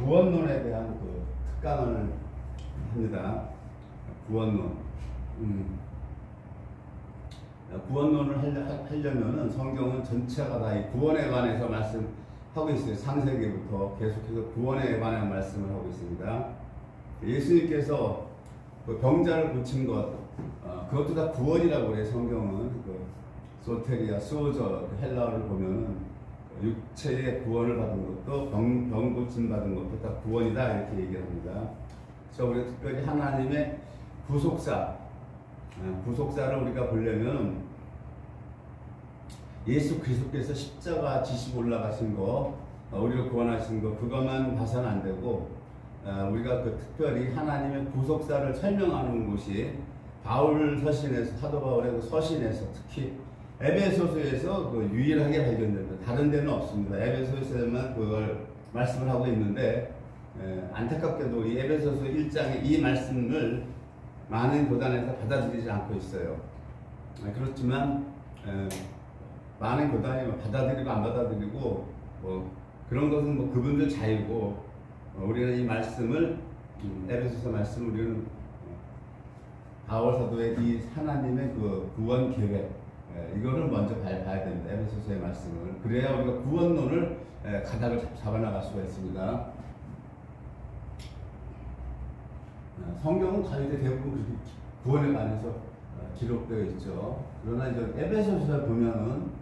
구원론에 대한 그 특강을 합니다. 구원론. 구원론을 하려면은 성경은 전체가 다 이 구원에 관해서 말씀하고 있어요. 창세기부터 계속해서 구원에 관한 말씀을 하고 있습니다. 예수님께서 그 병자를 고친 것, 그것도 다 구원이라고 그래요. 성경은 그 소테리아, 수호저 헬라어를 보면은 육체의 구원을 받은 것도 병 고침 받은 것도 다 구원이다 이렇게 얘기를 합니다. 그래서 우리가 특별히 하나님의 구속사를 우리가 보려면 예수 그리스도께서 십자가 지시고 올라가신 거, 우리를 구원하신 거, 그것만 봐서는 안 되고, 우리가 그 특별히 하나님의 구속사를 설명하는 곳이 바울 서신에서, 사도 바울의 그 서신에서 특히 에베소서에서 그 유일하게 발견됩니다. 다른 데는 없습니다. 에베소서에만 그걸 말씀을 하고 있는데, 안타깝게도 이 에베소서 1장의 이 말씀을 많은 교단에서 받아들이지 않고 있어요. 그렇지만 많은 교단이 받아들이고 안 받아들이고 뭐 그런 것은 뭐 그분들 자유고, 우리는 이 말씀을 에베소서 말씀 우리는 바울 사도의 이 하나님의 그 구원 계획, 이거를 먼저 봐야 됩니다. 에베소서의 말씀을. 그래야 우리가 구원론을 가닥을 잡아나갈 수가 있습니다. 성경은 거의 대부분 그렇게 구원에 관해서 기록되어 있죠. 그러나 이제 에베소서를 보면은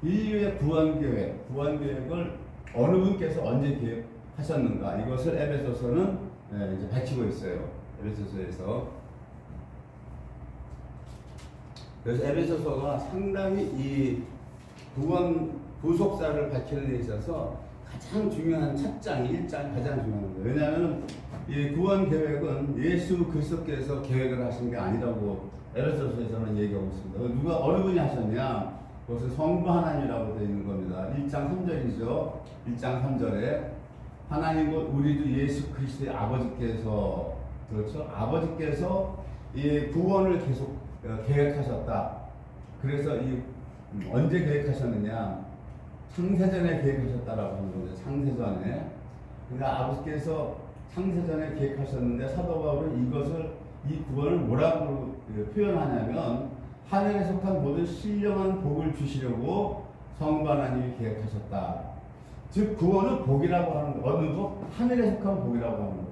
인류의 구원 계획을 어느 분께서 언제 계획하셨는가, 이것을 에베소서는 이제 밝히고 있어요. 에베소서에서. 그래서 에베소서가 상당히 이 구속사를 밝히는 데 있어서 가장 중요한 첫 장, 1장이 가장 중요한 거예요. 왜냐하면 이 구원 계획은 예수 그리스도께서 계획을 하신 게 아니라고 에베소서에서는 얘기하고 있습니다. 누가 어느 분이 하셨냐? 그것은 성부 하나님이라고 되어 있는 겁니다. 1장 3절이죠. 1장 3절에 하나님 곧 우리도 예수 그리스도의 아버지께서, 그렇죠? 아버지께서 이 구원을 계속 계획하셨다. 그래서 이 언제 계획하셨느냐? 창세전에 계획하셨다라고 하는 겁니다. 창세전에. 그러니까 아버지께서 창세전에 계획하셨는데 사도 바울은 이 구원을 뭐라고 표현하냐면 하늘에 속한 모든 신령한 복을 주시려고 성부 하나님이 계획하셨다. 즉 구원은 복이라고 하는 거. 어느 복? 하늘에 속한 복이라고 하는 거.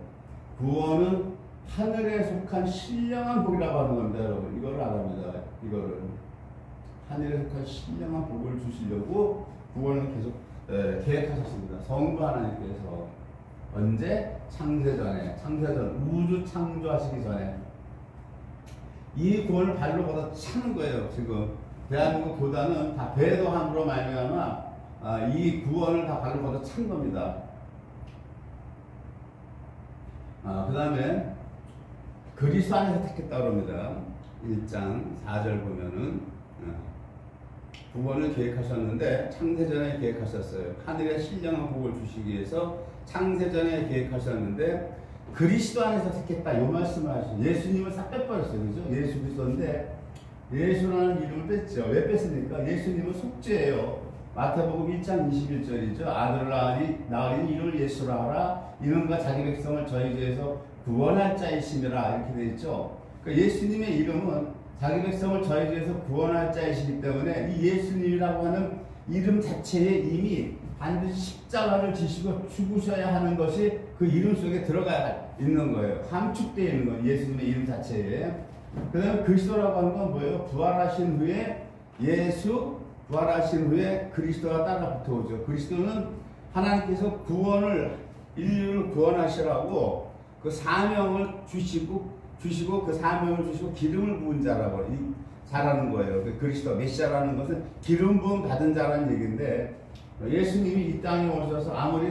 구원은 하늘에 속한 신령한 복이라고 하는 겁니다, 여러분. 이거를 알아봅니다. 이거를 하늘에 속한 신령한 복을 주시려고 구원을 계속 계획하셨습니다. 성부 하나님께서 언제? 창세전 우주 창조하시기 전에 이 구원을 발로 걷어 차는 거예요. 지금 대한민국 교단은 다 배도함으로 말미암아 이 구원을 다 발로 걷어 찬 겁니다. 그 다음에 그리스도 안에서 택했다고 합니다. 1장 4절 보면은 구원을 계획하셨는데 창세전에 계획하셨어요. 하늘의 신령한 복을 주시기 위해서 창세전에 계획하셨는데 그리스도 안에서 택했다. 이 말씀을 하시죠. 예수님을 싹 빼버렸어요. 그죠? 예수 그리스도인데 예수라는 이름을 뺐죠. 왜 뺐습니까? 예수님은 속죄예요. 마태복음 1장 21절이죠. 아들을 낳으니 이름을 예수라 하라. 이름과 자기 백성을 저희 죄에서 구원할 자이심이라. 이렇게 되어 있죠. 그러니까 예수님의 이름은 자기 백성을 저희 죄에서 구원할 자이시기 때문에 이 예수님이라고 하는 이름 자체에 이미 반드시 십자가를 지시고 죽으셔야 하는 것이 그 이름 속에 들어가 있는 거예요. 함축되어 있는 거예요. 예수님의 이름 자체에. 그 다음에 그리스도라고 하는 건 뭐예요? 부활하신 후에 부활하신 후에 그리스도가 따라 붙어오죠. 그리스도는 하나님께서 인류를 구원하시라고 그 사명을 주시고 그 사명을 주시고 기름을 부은 자라는 거예요. 그 그리스도 메시아라는 것은 기름 부음 받은 자라는 얘기인데, 예수님이 이 땅에 오셔서 아무리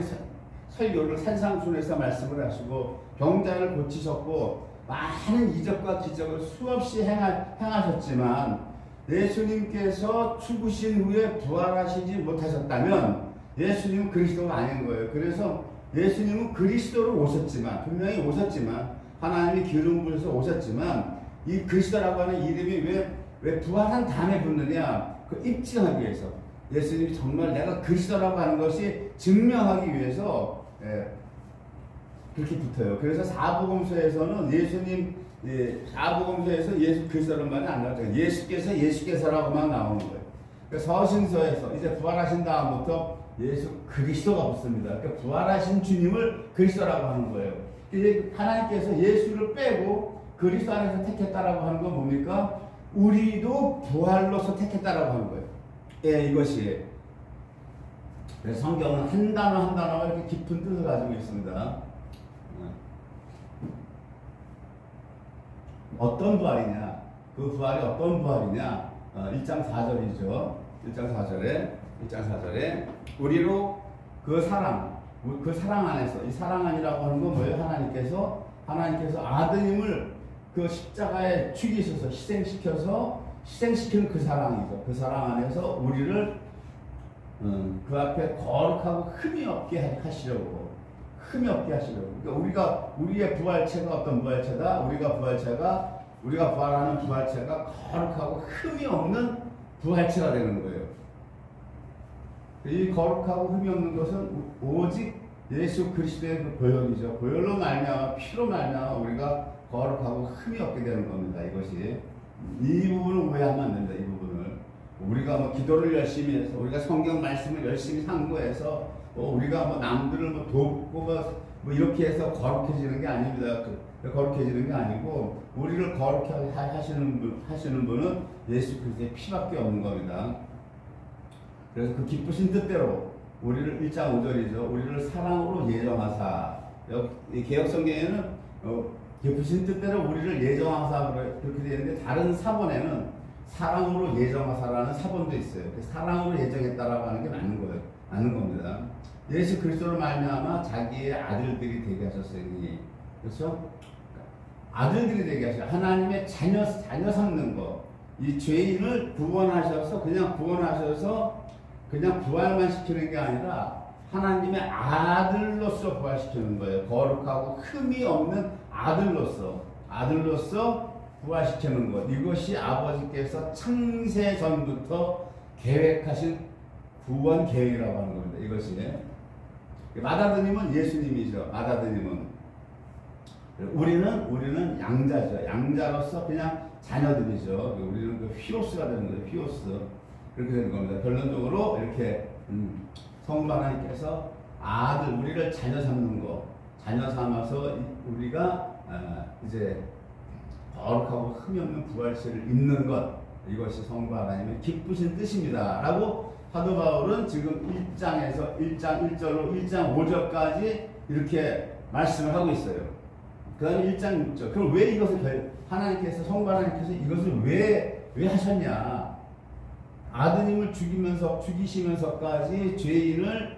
설교를 산상순에서 말씀을 하시고 병자를 고치셨고 많은 이적과 기적을 수없이 행하셨지만 예수님께서 죽으신 후에 부활하시지 못하셨다면 예수님은 그리스도가 아닌 거예요. 그래서 예수님은 그리스도로 오셨지만, 분명히 오셨지만, 하나님이 기름 부어서 오셨지만, 이 그리스도라고 하는 이름이 왜 부활한 다음에 붙느냐? 그 입증하기 위해서. 예수님이 정말 내가 그리스도라고 하는 것이 증명하기 위해서 그렇게 붙어요. 그래서 사복음서에서는 예수님, 사복음서에서 예수 그리스도란 말이 안 나와요. 예수께서라고만 나오는 거예요. 그러니까 서신서에서 이제 부활하신 다음부터 예수 그리스도가 붙습니다. 그러니까 부활하신 주님을 그리스도라고 하는 거예요. 하나님께서 예수를 빼고 그리스도 안에서 택했다라고 하는 건 뭡니까? 우리도 부활로서 택했다라고 하는 거예요. 예, 이것이. 그래서 성경은 한 단어 한 단어가 이렇게 깊은 뜻을 가지고 있습니다. 어떤 부활이냐? 그 부활이 어떤 부활이냐? 1장 4절이죠. 1장 4절에 우리로 그 사랑 안에서, 이 사랑 안이라고 하는 건 뭐예요? 하나님께서 아드님을 그 십자가에 죽이셔서 희생시키는 그 사랑이죠. 그 사랑 안에서 우리를 그 앞에 거룩하고 흠이 없게 하시려고. 그러니까 우리의 부활체가 어떤 부활체다? 우리가 부활하는 부활체가 거룩하고 흠이 없는 부활체가 되는 거예요. 이 거룩하고 흠이 없는 것은 오직 예수 그리스도의 그 보혈이죠. 보혈로 말미암아, 피로 말미암아 우리가 거룩하고 흠이 없게 되는 겁니다. 이것이. 이 부분을 오해하면 안 된다. 이 부분을. 우리가 뭐 기도를 열심히 해서, 우리가 성경 말씀을 열심히 상고해서, 우리가 뭐 남들을 뭐 돕고 뭐 이렇게 해서 거룩해지는 게 아닙니다. 거룩해지는 게 아니고, 우리를 거룩하게 하시는 분은 예수 그리스도의 피밖에 없는 겁니다. 그래서 그 기쁘신 뜻대로 우리를 1장 5절이죠. 우리를 사랑으로 예정하사. 이 개혁성경에는 기쁘신 뜻대로 우리를 예정하사 그렇게 되어 있는데, 다른 사본에는 사랑으로 예정하사라는 사본도 있어요. 사랑으로 예정했다라고 하는 게 맞는 겁니다. 예수 그리스도로 말미암아 자기의 아들들이 되게 하셨으니, 그렇죠? 아들들이 되게 하셨어요. 하나님의 자녀 삼는 것. 이 죄인을 그냥 부활만 시키는 게 아니라 하나님의 아들로서 부활시키는 거예요. 거룩하고 흠이 없는 아들로서 부활시키는 것. 이것이 아버지께서 창세 전부터 계획하신 구원 계획이라고 하는 겁니다. 이것이. 마다드님은 예수님이죠. 마다드님은. 우리는 양자죠. 양자로서 그냥 자녀들이죠. 우리는 그 휘오스가 되는 거예요. 휘오스. 그렇게 되는 겁니다. 결론적으로 이렇게 성부 하나님께서 우리를 자녀 삼는 거, 자녀 삼아서 우리가 이제 거룩하고 흠이 없는 부활체를 입는 것, 이것이 성부 하나님의 기쁘신 뜻입니다. 라고 사도 바울은 지금 1장에서 1장 1절로 1장 5절까지 이렇게 말씀을 하고 있어요. 그 다음에 1장 6절. 그럼 왜 이것을 하나님께서, 성부 하나님께서 이것을 왜 하셨냐? 아드님을 죽이시면서까지 죄인을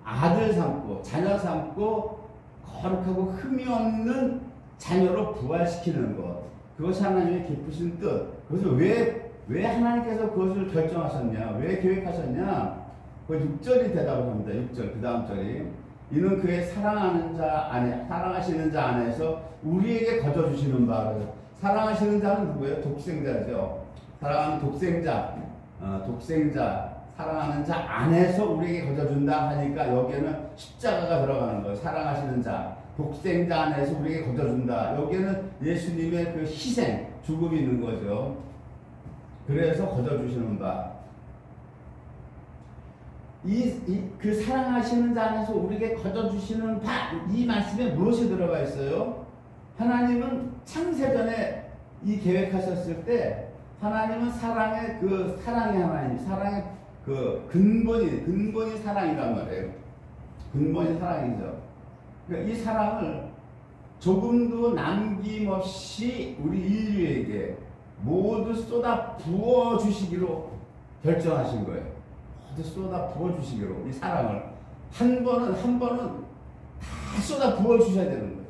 아들 삼고 자녀 삼고 거룩하고 흠이 없는 자녀로 부활시키는 것, 그것이 하나님의 기쁘신 뜻. 그래서 왜 하나님께서 그것을 결정하셨냐, 왜 계획하셨냐? 그 6절이 대답을 합니다. 6절 그 다음 절이, 이는 그의 사랑하시는 자 안에서 우리에게 거저주시는 바. 사랑하시는 자는 누구예요? 독생자죠. 사랑하는 독생자, 사랑하는 자 안에서 우리에게 거저준다 하니까 여기에는 십자가가 들어가는 거예요. 사랑하시는 자, 독생자 안에서 우리에게 거저준다. 여기에는 예수님의 그 희생, 죽음이 있는 거죠. 그래서 거저주시는 바. 그 사랑하시는 자 안에서 우리에게 거저주시는 바, 이 말씀에 무엇이 들어가 있어요? 하나님은 창세전에 이 계획하셨을 때 하나님은 사랑의 하나님, 사랑의 그 근본이 사랑이란 말이에요. 근본이 사랑이죠. 그러니까 이 사랑을 조금도 남김없이 우리 인류에게 모두 쏟아 부어 주시기로 결정하신 거예요. 모두 쏟아 부어 주시기로, 이 사랑을 한 번은 다 쏟아 부어 주셔야 되는 거예요.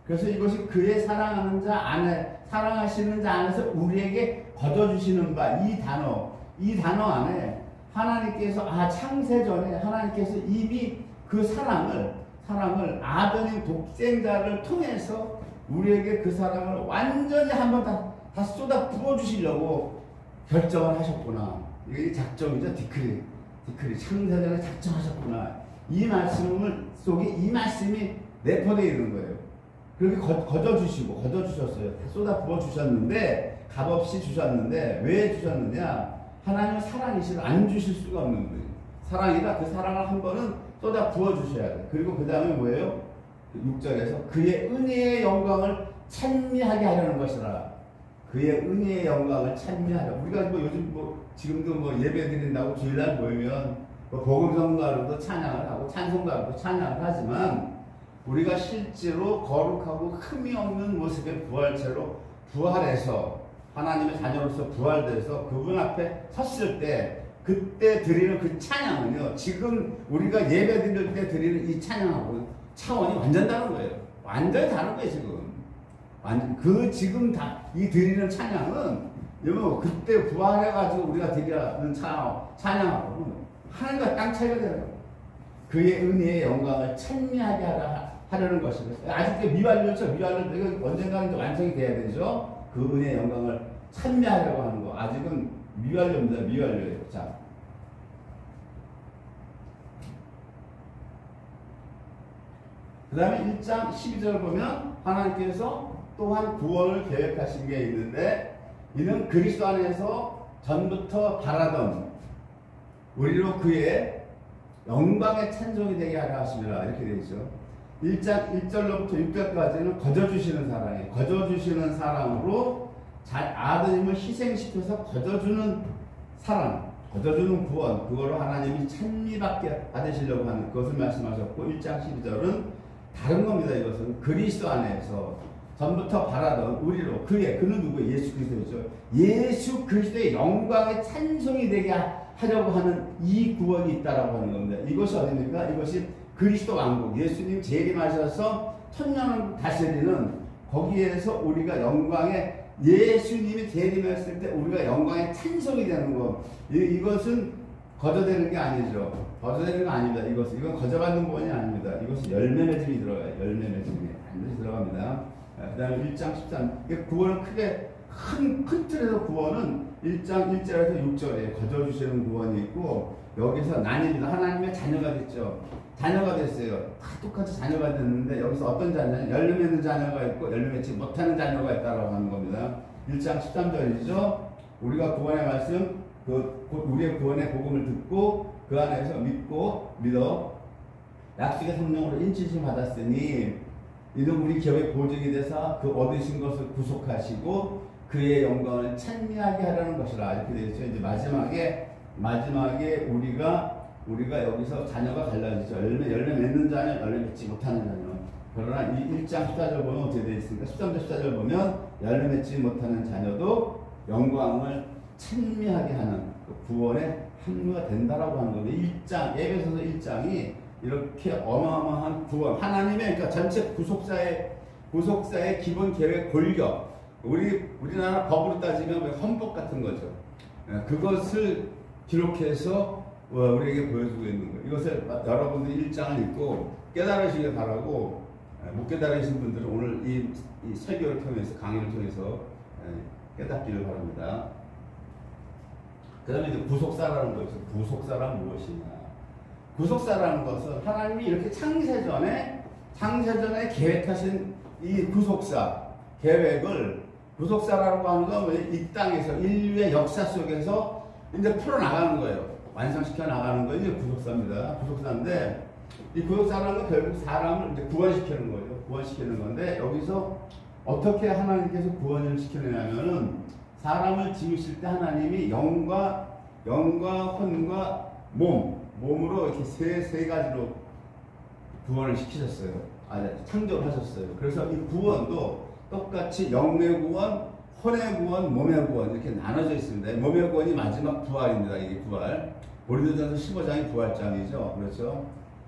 그래서 이것이 그의 사랑하는 자 안에, 사랑하시는 자 안에서 우리에게 거둬주시는 바, 이 단어 안에 하나님께서 창세전에 하나님께서 이미 그 사랑을 아드님 독생자를 통해서 우리에게 그 사랑을 완전히 한번 다 쏟아 부어주시려고 결정을 하셨구나. 이게 작정이죠. 디크리 창세전에 작정하셨구나. 이 말씀 속에 이 말씀이 내포되어 있는 거예요. 그렇게 거저주시고, 거저주셨어요. 다 쏟아 부어주셨는데, 값없이 주셨는데, 왜 주셨느냐? 하나님은 사랑이시라 안 주실 수가 없는 거예요. 사랑이다. 그 사랑을 한 번은 쏟아 부어주셔야 돼. 그리고 그 다음에 뭐예요? 6절에서 그의 은혜의 영광을 찬미하게 하려는 것이라. 그의 은혜의 영광을 찬미하려. 우리가 뭐 요즘 지금도 예배 드린다고 주일날 모이면 복음성가로도 찬양을 하고 찬송가로도 찬양을 하지만 우리가 실제로 거룩하고 흠이 없는 모습의 부활체로 부활해서 하나님의 자녀로서 부활돼서 그분 앞에 섰을 때 그때 드리는 그 찬양은요, 지금 우리가 예배 드릴 때 드리는 이 찬양하고 차원이 완전 다른 거예요. 완전히 다른 거예요, 지금. 지금 이 드리는 찬양은, 여러분, 그때 부활해가지고 우리가 드리는 찬양하고는 하늘과 땅 차이가 되는 거예요. 그의 은혜의 영광을 찬미하게 하려는 것이거든요. 아직도 미완료죠. 미완료. 이거 언젠가는 이제 완성이 돼야 되죠. 그 은혜의 영광을 찬미하려고 하는 거. 아직은 미완료입니다. 미완료예요. 자. 그 다음에 1장 12절 보면 하나님께서 또한 구원을 계획하신 게 있는데 이는 그리스도 안에서 전부터 바라던 우리로 그의 영광의 찬송이 되게 하려 하심이라 이렇게 되어 있죠. 1장 1절로부터 6절까지는 거저주시는 사랑이에요. 거저주시는 사랑으로 아드님을 희생시켜서 거저주는 사랑, 거저주는 구원, 그거로 하나님이 찬미받게 받으시려고 하는 그것을 말씀하셨고 1장 12절은 다른 겁니다. 이것은 그리스도 안에서 전부터 바라던 우리로 그는 누구예요? 예수 그리스도죠. 예수 그리스도의 영광의 찬송이 되게 하려고 하는 이 구원이 있다라고 하는 겁니다. 이것이 어디입니까? 이것이 그리스도 왕국, 예수님 재림하셔서 천년을 다스리는 거기에서 우리가 영광의 예수님이 재림했을 때 우리가 영광의 찬송이 되는 것. 이것은 거저되는 게 아니죠. 거저되는 거 아닙니다. 이건 거저받는 구원이 아닙니다. 이것은 열매 맺음이 들어가요. 열매 맺음이 반드시 들어갑니다. 그 다음에 1장 13. 구원은 크게 큰 틀에서 구원은 1장 1절에서 6절에 거저주시는 구원이 있고 여기서 나뉩니다. 하나님의 자녀가 됐죠. 자녀가 됐어요. 다 똑같이 자녀가 됐는데 여기서 어떤 자녀는 열매 맺는 자녀가 있고 열매 맺지 못하는 자녀가 있다고 하는 겁니다. 1장 13절이죠. 우리가 구원의 말씀, 우리의 구원의 복음을 듣고 그 안에서 믿어 약속의 성령으로 인치심 받았으니 이는 우리 기업의 보증이 돼서 그 얻으신 것을 구속하시고 그의 영광을 찬미하게 하려는 것이라 이렇게 되어 있죠. 이제 마지막에 우리가 여기서 자녀가 갈라지죠. 열매 맺는 자녀, 열매 맺지 못하는 자녀. 그러나 이 1장 14절 보면 어떻게 되어 있습니까? 13절 14절 보면 열매 맺지 못하는 자녀도 영광을 찬미하게 하는 그 구원의 합류가 된다라고 하는 겁니다. 1장, 에베소서 1장이 이렇게 어마어마한 구원, 하나님의 그러니까 전체 구속사의 기본 계획 골격, 우리나라 법으로 따지면 헌법 같은 거죠. 그것을 기록해서 우리에게 보여주고 있는 거예요. 이것을 여러분들이 1장을 읽고 깨달으시길 바라고, 못 깨달으신 분들은 오늘 이 설교를 통해서, 강의를 통해서 깨닫기를 바랍니다. 그 다음에 이제 구속사라는 거 있어요. 구속사란 무엇이냐. 구속사라는 것은 하나님이 이렇게 창세전에 계획하신 이 구속사 계획을, 구속사라고 하는 건 이 땅에서 인류의 역사 속에서 이제 풀어나가는 거예요. 완성시켜 나가는 거 이제 구속사입니다. 구속사인데 이 구속사라는 건 결국 사람을 이제 구원시키는 거예요. 구원시키는 건데 여기서 어떻게 하나님께서 구원을 시키느냐면은 사람을 지으실 때 하나님이 영과 혼과 몸으로 이렇게 세 가지로 구원을 시키셨어요. 창조를 하셨어요. 그래서 이 구원도 똑같이 영의 구원, 혼의 구원, 몸의 구원 이렇게 나눠져 있습니다. 몸의 구원이 마지막 부활입니다. 이게 부활. 고린도전서 15장이 부활장이죠. 그렇죠?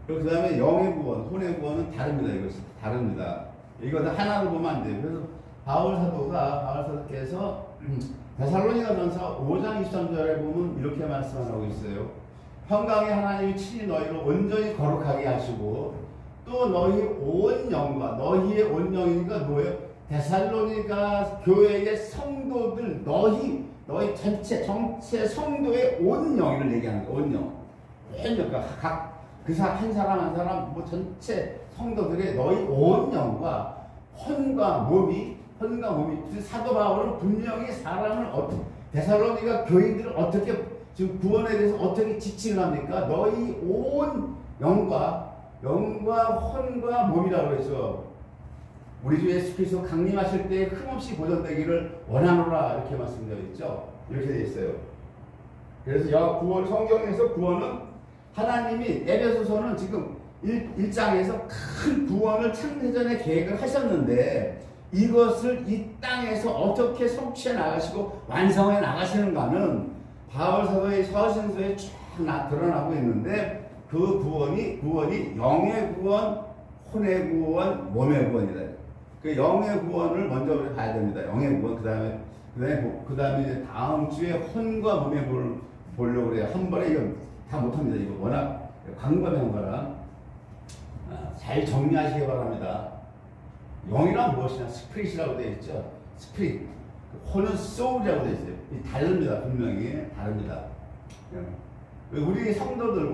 그리고 그 다음에 영의 구원, 혼의 구원은 다릅니다. 이것이 다릅니다. 이거 다 하나로 보면 안 돼요. 그래서 바울 사도께서 데살로니가전서 5장 23절에 보면 이렇게 말씀하고 있어요. 평강의 하나님이 친히 너희를 온전히 거룩하게 하시고 또 너희의 온 영이니까 뭐예요? 데살로니가 교회의 성도들 너희 전체 성도의 온 영을 얘기하는 거예요. 온 영. 그러니까 한 사람 한 사람 뭐 전체 성도들의 너희 온 영과 혼과 몸이 사도 바울은 분명히 사람을 데살로니가 교인들을 어떻게 지금 구원에 대해서 어떻게 지칭을 합니까? 너희 온 영과 혼과 몸이라고 해서 우리 주 예수 그리스도 강림하실 때 흠없이 보존되기를 원하노라 이렇게 말씀되어 있죠. 이렇게 되어 있어요. 그래서 성경에서 구원은 하나님이 에베소서는 지금 1장에서 큰 구원을 창세전에 계획을 하셨는데 이것을 이 땅에서 어떻게 성취해 나가시고 완성해 나가시는가는 바울 사도의 서신서에 쫙 드러나고 있는데 그 구원이 영의 구원, 혼의 구원, 몸의 구원이다. 그 영의 구원을 먼저 우리 봐야 됩니다. 영의 구원, 그 다음에 다음 주에 혼과 몸의 구원을 보려고 그래요. 한 번에 이거 다 못합니다. 이거 워낙 광범위한 거라 잘 정리하시기 바랍니다. 영이란 무엇이냐? 스피릿이라고 되어 있죠. 스피릿. 혼은 소울이라고 되어 있어요. 다릅니다. 분명히 다릅니다. 우리 성도들,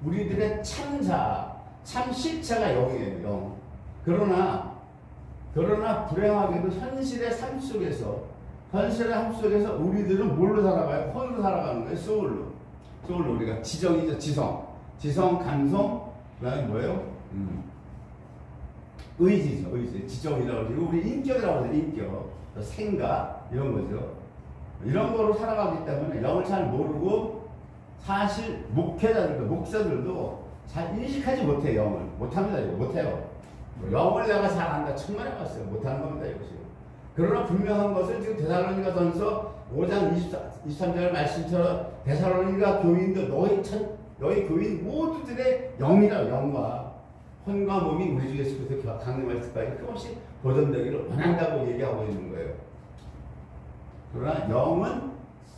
우리들의 참 실체가 영이에요. 영. 그러나 불행하게도 현실의 삶 속에서 우리들은 뭘로 살아가요? 혼으로 살아가는 거예요. 소울로 우리가 지성이죠. 지성, 감성, 그 다음에 뭐예요? 의지죠. 지정이라고 그러고 우리 인격이라고 하죠. 인격, 생각 이런 거죠. 이런 거로 살아가기 때문에 영을 잘 모르고 사실 목사들도 잘 인식하지 못해요. 영을 못합니다. 이거 못해요. 영을 내가 잘 안다. 천만에 봤어요. 못하는 겁니다. 이것이. 그러나 분명한 것은 지금 데살로니가전서 5장 23절 말씀처럼 데살로니가 교인들 너희 교인 모두들의 영과 혼과 몸이 우리 주 예수 그리스도 강림할 때까지 끊임없이 보존되기를 원한다고 얘기하고 있는 거예요. 그러나 영은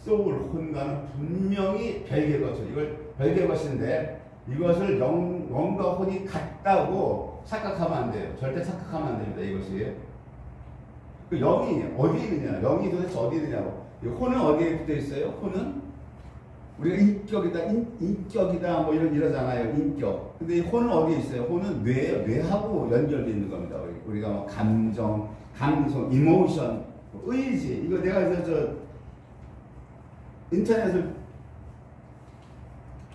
소울, 혼과는 분명히 별개의 것이죠. 이걸 별개의 것인데 이것을 영과 혼이 같다고 착각하면 안 돼요. 절대 착각하면 안 됩니다. 이것이. 그 영이 어디 있느냐? 영이 도대체 어디 있느냐고. 혼은 어디에 붙어 있어요? 혼은 우리가 인격이다 뭐 이러잖아요. 인격. 근데 이 혼은 어디에 있어요? 혼은 뇌하고 연결되어 있는 겁니다. 우리가 뭐 감정, 감성, 이모션, 의지. 이거 내가 인터넷을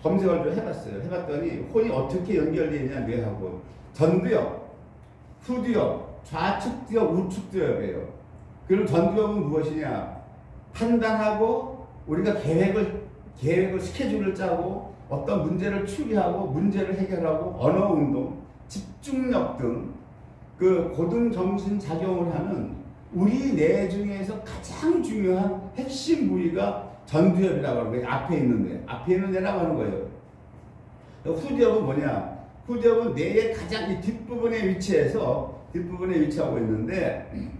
검색을 좀 해봤어요. 해봤더니 혼이 어떻게 연결되어 있냐 뇌하고. 전두엽, 후두엽, 좌측두엽, 우측두엽이에요. 그럼 전두엽은 무엇이냐? 판단하고 우리가 계획을 스케줄을 짜고 어떤 문제를 추리하고 문제를 해결하고 언어 운동, 집중력 등 그 고등 정신 작용을 하는 우리 뇌 중에서 가장 중요한 핵심 부위가 전두엽이라고 하는 거예요. 앞에 있는 뇌라고 하는 거예요. 후두엽은 뭐냐? 후두엽은 뇌의 가장 이 뒷부분에 위치하고 있는데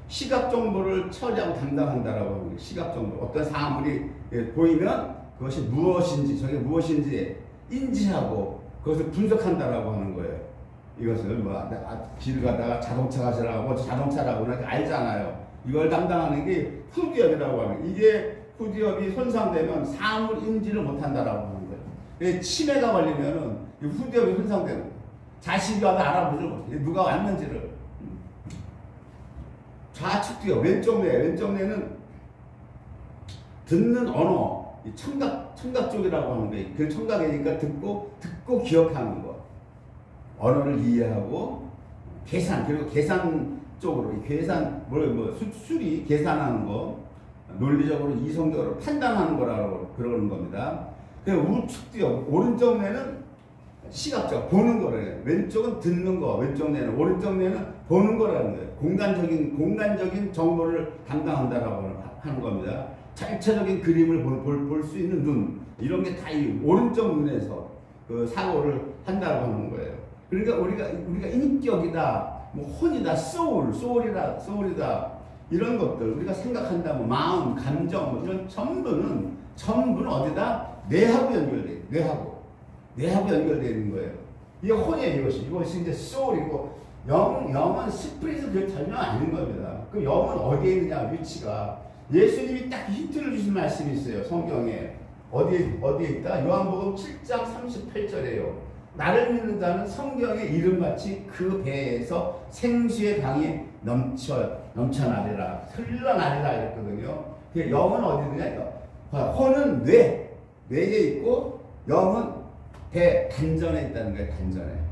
시각 정보를 처리하고 담당한다라고 하는 거예요. 시각 정보. 어떤 사물이 보이면 그것이 무엇인지, 저게 무엇인지 인지하고 그것을 분석한다라고 하는 거예요. 이것을 길 가다가 자동차가 지나가고 자동차라고 알잖아요. 이걸 담당하는 게 후두엽이라고 하는 거예요. 이게 후두엽이 손상되면 사물 인지를 못한다라고 하는 거예요. 치매가 걸리면은 후두엽이 손상되는 거예요. 자식이 와도 알아보지 못해요. 누가 왔는지를. 좌측두엽, 왼쪽 뇌는 듣는 언어, 청각 쪽이라고 하는 거예요. 그 청각이니까 듣고 기억하는 거. 언어를 이해하고 그리고 계산 쪽으로 수리 계산하는 거, 논리적으로 이성적으로 판단하는 거라고 그러는 겁니다. 우측두엽, 오른쪽 뇌는 시각적, 보는 거래요. 왼쪽은 듣는 거, 왼쪽 뇌는, 오른쪽 뇌는 보는 거라는 거예요. 공간적인 정보를 담당한다라고 하는 겁니다. 전체적인 그림을 볼 수 있는 눈, 이런 게 다 이 오른쪽 눈에서 그 사고를 한다고 하는 거예요. 그러니까 우리가 인격이다, 뭐 혼이다, 소울이다, 이런 것들 우리가 생각한다, 뭐 마음, 감정, 뭐 이런 전부는 어디다? 뇌하고 연결돼, 뇌하고 연결되어 있는 거예요. 이게 혼이에요. 이것이 이제 소울이고 영은 스피릿은 그 전혀 아닌 겁니다. 그 영은 어디에 있느냐, 위치가. 예수님이 딱 힌트를 주신 말씀이 있어요. 성경에. 어디에 있다? 요한복음 7장 38절이에요. 나를 믿는 자는 성경의 이름같이 그 배에서 생수의 강이 넘쳐나리라, 흘러나리라 이랬거든요. 그 영은 어디 있느냐? 혼은 뇌에 있고 영은 배 단전에 있다는 거예요. 단전에.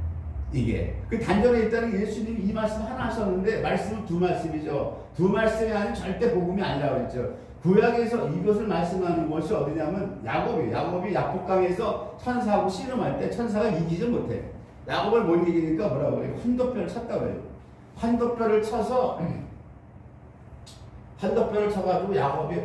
이게 그 단전에 있다는 게 예수님이 이 말씀 하나 하셨는데 말씀은 두 말씀이죠. 두 말씀이 아니면 절대 복음이 아니라고 그랬죠. 구약에서 이것을 말씀하는 것이 어디냐면 야곱이 약복강에서 천사하고 씨름할 때 천사가 이기지 못해. 야곱을 못 이기니까 뭐라고 그래요? 환도뼈를 쳤다고 해요. 환도뼈를 쳐가지고 야곱이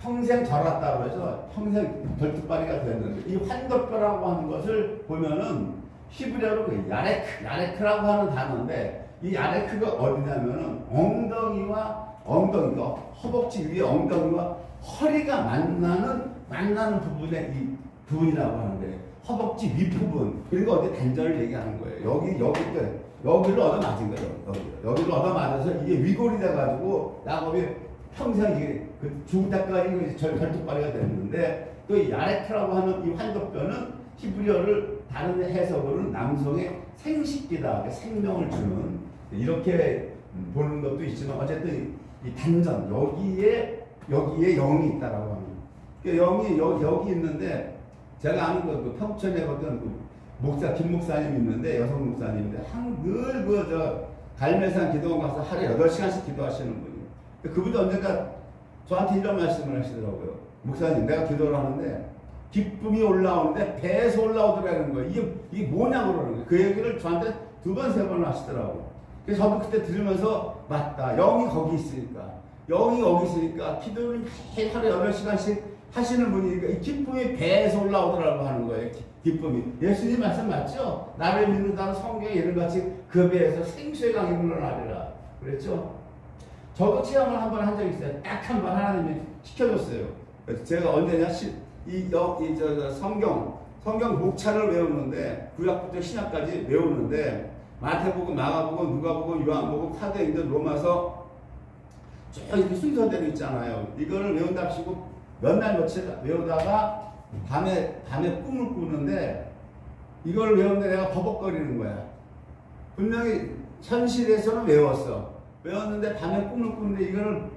평생 절았다고 해서 평생 벌뚝바리가 됐는데, 이 환도뼈라고 하는 것을 보면은 히브리어로 야레크라고 하는 단어인데, 이 야레크가 어디냐면은 엉덩이가 허벅지 위에 엉덩이와 허리가 만나는 부분에 이 부분이라고 하는데, 허벅지 윗부분, 그리고 어디 단전을 얘기하는 거예요. 여기를 얻어맞은 거예요. 여기를 얻어맞아서 이게 위골이 돼가지고 야곱이 평생 이게 죽을 때까지 절뚝발이가 됐는데, 또 이 야레크라고 하는 이 환도뼈는 히브리어를 다른 해석으로는 남성의 생식기다, 생명을 주는, 이렇게 보는 것도 있지만 어쨌든 이 단전, 여기에 영이 있다라고 합니다. 영이 여기 있는데, 제가 아는 그 평촌에 어떤 김 목사님 있는데, 여성 목사님인데 늘 갈매산 기도원 가서 하루에 8시간씩 기도하시는 분이에요. 그분도 언젠가 저한테 이런 말씀을 하시더라고요. 목사님, 내가 기도를 하는데 기쁨이 올라오는데 배에서 올라오더라는 거예요. 이게 뭐냐고 그러는 거예요. 그 얘기를 저한테 2번, 3번 하시더라고요. 그래서 저도 그때 들으면서 맞다. 영이 거기 있으니까 기도를 하루에 8시간씩 하시는 분이니까 이 기쁨이 배에서 올라오더라고 하는 거예요. 기쁨이. 예수님 말씀 맞죠? 나를 믿는다는 성경의 이름같이 그 배에서 생수의 강이 흘러나리라 그랬죠? 저도 체험을 한 번 한 적이 있어요. 딱 한 번 하나님이 시켜줬어요. 그래서 제가 언제냐, 성경 목차를 외우는데, 구약부터 신약까지 외우는데, 마태복음, 마가복음, 누가복음, 요한복음, 사도행전, 로마서 쭉 이렇게 순서대로 있잖아요. 이거를 외운답시고 몇 날 며칠 외우다가 밤에 꿈을 꾸는데, 이걸 외우는데 내가 버벅거리는 거야. 분명히 현실에서는 외웠는데 밤에 꿈을 꾸는데 이거를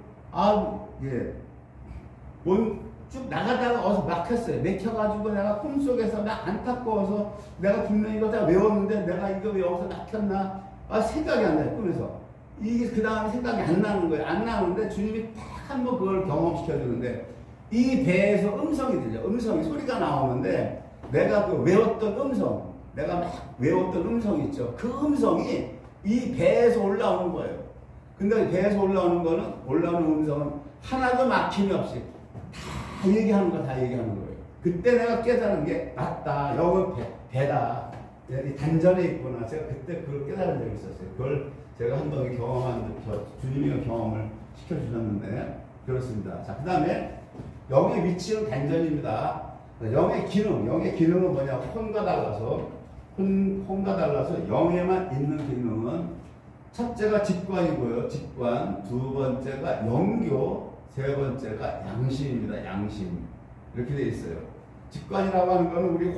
쭉 나가다가 어서 막혔어요. 막혀가지고 내가 꿈속에서 막 안타까워서 내가 분명히 이거 다 외웠는데 내가 이거 왜 여기서 막혔나? 생각이 안 나요. 꿈에서. 이게 그 다음에 생각이 안 나는 거예요. 안 나오는데 주님이 딱 한 번 그걸 경험시켜주는데, 이 배에서 음성이 들려. 소리가 나오는데, 내가 그 외웠던 음성 있죠. 그 음성이 이 배에서 올라오는 거예요. 근데 배에서 올라오는 음성은 하나도 막힘이 없이 다 얘기하는 거예요. 그때 내가 깨달은 게, 맞다. 여기 배다. 단전에 있구나. 제가 그때 그걸 깨달은 적이 있었어요. 그걸 제가 한 번 주님이 경험을 시켜주셨는데, 그렇습니다. 자, 그 다음에 영의 위치는 단전입니다. 영의 기능은 뭐냐고, 혼과 달라서 영에만 있는 기능은, 첫째가 직관이고요. 직관. 두 번째가 영교. 세 번째가 양심입니다. 양심. 이렇게 되어 있어요. 직관이라고 하는 거는 우리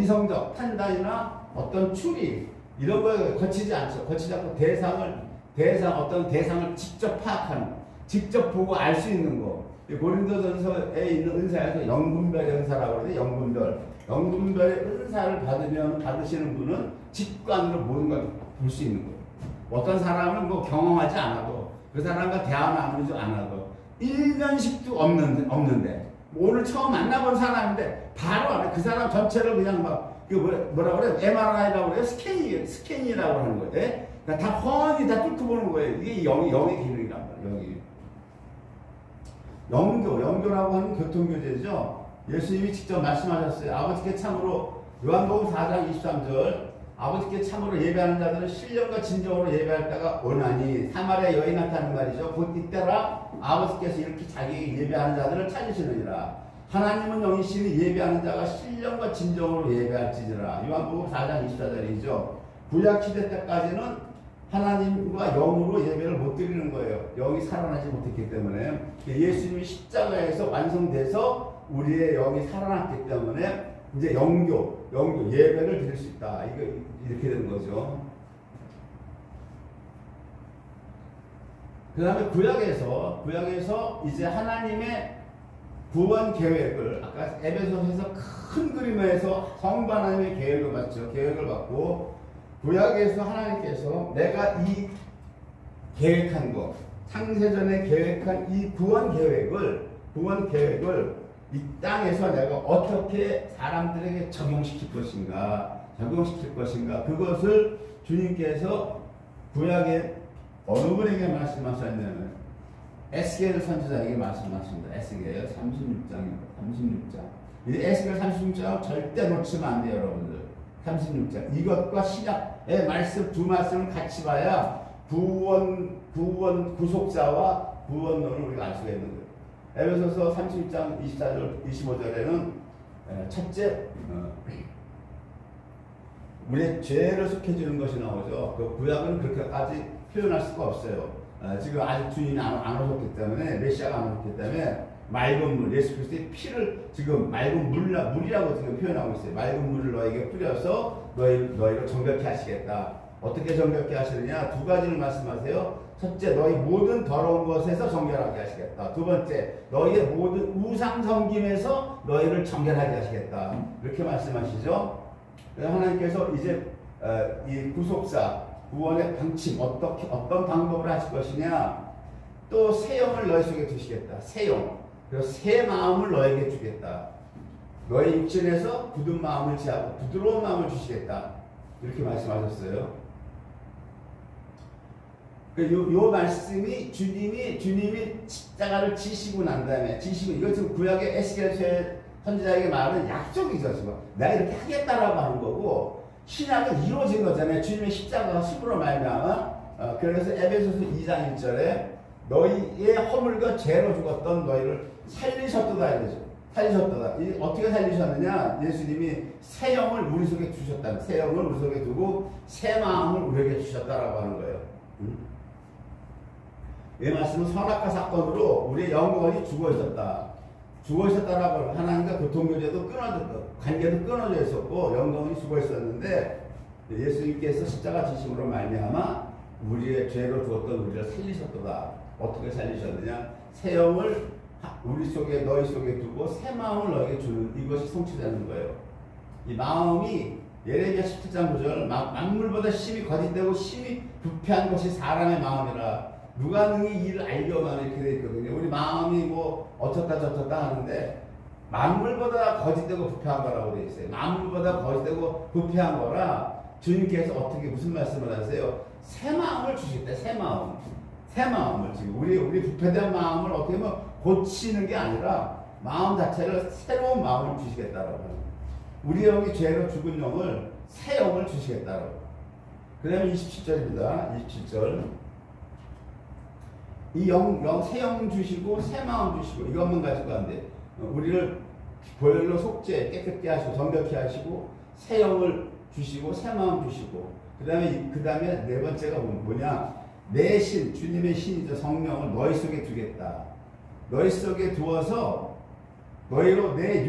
이성적 판단이나 어떤 추리, 이런 거에 거치지 않고 어떤 대상을 직접 파악하는, 직접 보고 알 수 있는 거. 고린도전서에 있는 은사에서 영분별의 은사라고 그러는데, 영분별의 은사를 받으시는 분은 직관으로 모든 걸 볼 수 있는 거예요. 어떤 사람은 경험하지 않아도, 그 사람과 대화 나누지 않아도, 일면식도 없는데, 오늘 처음 만나본 사람인데, 바로 알아. 그 사람 전체를 그냥 뭐라 그래요? MRI라고 그래요? 스캔이라고 하는 거예요. 예? 그러니까 다 훤히 다 뚫어보는 거예요. 이게 영의 기능이란 말이에요. 영교라고 하는 교통교제죠. 예수님이 직접 말씀하셨어요. 아버지께 참으로, 요한복음 4장 23절, 아버지께 참으로 예배하는 자들은 신령과 진정으로 예배할 때가 오나니, 사마리아 여인 같다는 말이죠. 곧 이때라 아버지께서 이렇게 자기 예배하는 자들을 찾으시느니라. 하나님은 영이시니 예배하는 자가 신령과 진정으로 예배할지니라. 요한복음 4장 24절이죠. 구약시대 때까지는 하나님과 영으로 예배를 못 드리는 거예요. 영이 살아나지 못했기 때문에. 예수님이 십자가에서 완성돼서 우리의 영이 살아났기 때문에 이제 영교 예배를 드릴 수 있다. 이거 이렇게 되는 거죠. 그 다음에 구약에서 이제 하나님의 구원 계획을 아까 에베소서에서 큰 그림에서 성부 하나님의 계획을 받죠. 계획을 받고 구약에서 하나님께서 내가 이 계획한 것 창세전에 계획한 이 구원 계획을 이 땅에서 내가 어떻게 사람들에게 적용시킬 것인가 그것을 주님께서 구약에 어느 분에게 말씀하셨냐면 에스겔 선지자에게 말씀하십니다. 에스겔 36장. 이 에스겔 36장 절대 놓치면 안 돼요, 여러분들. 36장. 이것과 신약의 말씀 두 말씀을 같이 봐야 구속자와 구원론을 우리가 알 수가 있는 거예요. 에베소서 36장 24절, 25절에는 첫째, 우리의 죄를 속해주는 것이 나오죠. 그 구약은 그렇게까지 표현할 수가 없어요. 지금 아직 주인이 안 오셨기 때문에, 메시아가 안 오셨기 때문에, 맑은 물, 예수 그리스도의 피를 지금 맑은 물이라고 지금 표현하고 있어요. 맑은 물을 너에게 뿌려서 너희를 정결케 하시겠다. 어떻게 정결케 하시느냐? 두 가지를 말씀하세요. 첫째, 너희 모든 더러운 것에서 정결하게 하시겠다. 두 번째, 너희의 모든 우상 섬김에서 너희를 정결하게 하시겠다. 이렇게 말씀하시죠. 하나님께서 이제 이 구속사, 구원의 방침, 어떤 방법을 하실 것이냐? 또 새 영을 너희 속에 두시겠다. 새 영. 그리고 새 마음을 너에게 주겠다. 너의 육신에서 굳은 마음을 취하고 부드러운 마음을 주시겠다. 이렇게 말씀하셨어요. 요 말씀이 주님이 십자가를 지시고 난 다음에 이거 지금 구약의 에스겔 선지자에게 말하는 약속이죠. 지금 내가 이렇게 하겠다라고 하는 거고 신약은 이루어진 거잖아요. 주님의 십자가가 힘으로 말미암아. 그래서 에베소서 2장 1절에 너희의 허물과 죄로 죽었던 너희를 살리셨도다 이러죠. 살리셨도다. 어떻게 살리셨느냐? 예수님이 새 영을 우리 속에 주셨다. 새 영을 우리 속에 두고 새 마음을 우리에게 주셨다라고 하는 거예요. 이 말씀은 선악과 사건으로 우리의 영혼이 죽어 있었다라고 하나님과 교통교제도 관계도 끊어져 있었고 영혼이 죽어 있었는데 예수님께서 십자가 지심으로 말미암아 우리의 죄로 죽었던 우리를 살리셨도다. 어떻게 살리셨느냐? 새 영을 우리 속에 너희 속에 두고 새 마음을 너에게 주는 이것이 성취되는 거예요. 이 마음이 예레미야 17장 9절 만물보다 심히 거짓되고 심히 부패한 것이 사람의 마음이라 누가 능히 이를 알려가는 이렇게 되어 있거든요. 우리 마음이 뭐 어쩌다 저쩌다 하는데 만물보다 거짓되고 부패한 거라고 되어 있어요. 만물보다 거짓되고 부패한 거라 주님께서 어떻게 무슨 말씀을 하세요? 새 마음을 주시겠다. 새 마음을 지금 우리 부패된 마음을 어떻게 보면 고치는 게 아니라 마음 자체를 새로운 마음을 주시겠다라고 하는 거예요. 우리 영이 죄로 죽은 영을 새 영을 주시겠다라고. 그 다음에 27절입니다. 27절. 이 새 영 주시고 새 마음 주시고 이것만 가지고 안 돼. 우리를 보혈로 속죄 깨끗게 하시고 정결케 하시고 새 영을 주시고 새 마음 주시고 그 다음에 네 번째가 뭐냐? 내 신, 주님의 신이죠. 성령을 너희 속에 두겠다. 너희 속에 두어서 너희로 내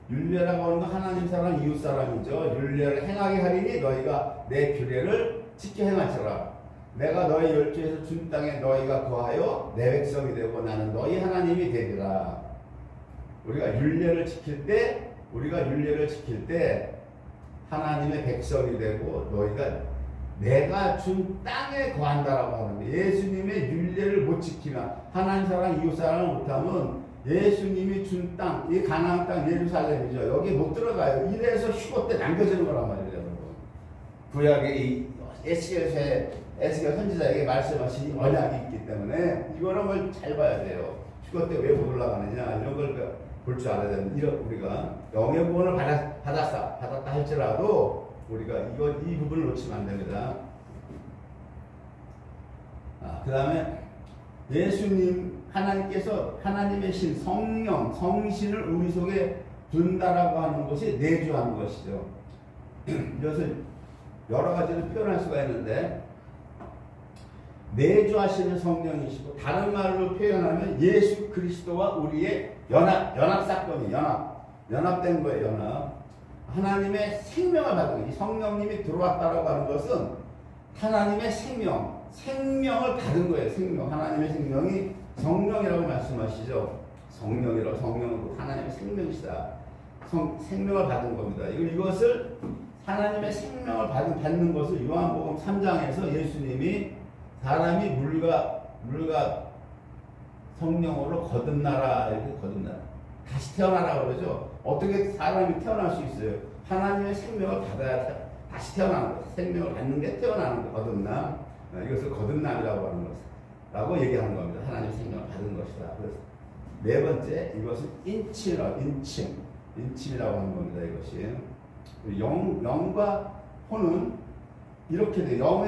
율례라고 하는 건 하나님 사람, 이웃 사람이죠. 율례를 행하게 하리니 너희가 내 규례를 지켜 행하시라. 내가 너희 열조에서 준 땅에 너희가 거하여 내 백성이 되고 나는 너희 하나님이 되리라. 우리가 율례를 지킬 때 하나님의 백성이 되고 너희가 내가 준 땅에 거한다라고 하는데 예수님의 율례를 못 지키면 하나님 사랑, 이웃 사랑을 못하면 예수님이 준 땅, 이 가나안 땅 예루살렘이죠. 여기 못 들어가요. 이래서 휴거 때 남겨지는 거란 말이에요. 여러분. 구약의 이 에스겔 선지자에게 말씀하신 언약이 있기 때문에 이거는 걸 잘 봐야 돼요. 휴거 때 왜 못 올라가느냐 이런 걸 볼 줄 알아야 되는데 우리가 영의 구원을 받았다 할지라도 우리가 이 부분을 놓치면 안 됩니다. 그 다음에 예수님 하나님께서 하나님의 신 성령 성신을 우리 속에 둔다라고 하는 것이 내주하는 것이죠. 이것을 여러 가지로 표현할 수가 있는데 내주하시는 성령이시고 다른 말로 표현하면 예수 그리스도와 우리의 연합 사건이 연합된 거예요. 연합. 하나님의 생명을 받은 거예요. 성령님이 들어왔다라고 하는 것은 하나님의 생명을 받은 거예요. 생명. 하나님의 생명이 성령이라고 말씀하시죠. 성령은 하나님의 생명이시다. 생명을 받은 겁니다. 이것을 하나님의 생명을 받는 것을 요한복음 3장에서 예수님이 사람이 물과 성령으로 거듭나라, 이렇게 거듭나라. 다시 태어나라 그러죠. 어떻게 사람이 태어날 수 있어요? 하나님의 생명을 받아야 다시 태어나는 거예요. 생명을 받는 게 태어나는 거, 거듭남. 이것을 거듭남이라고 하는 것이라고 얘기하는 겁니다. 하나님의 생명을 받은 것이다. 그래서 네 번째, 이것은 인침이라고 하는 겁니다. 이것이. 영과 혼은 이렇게 돼요.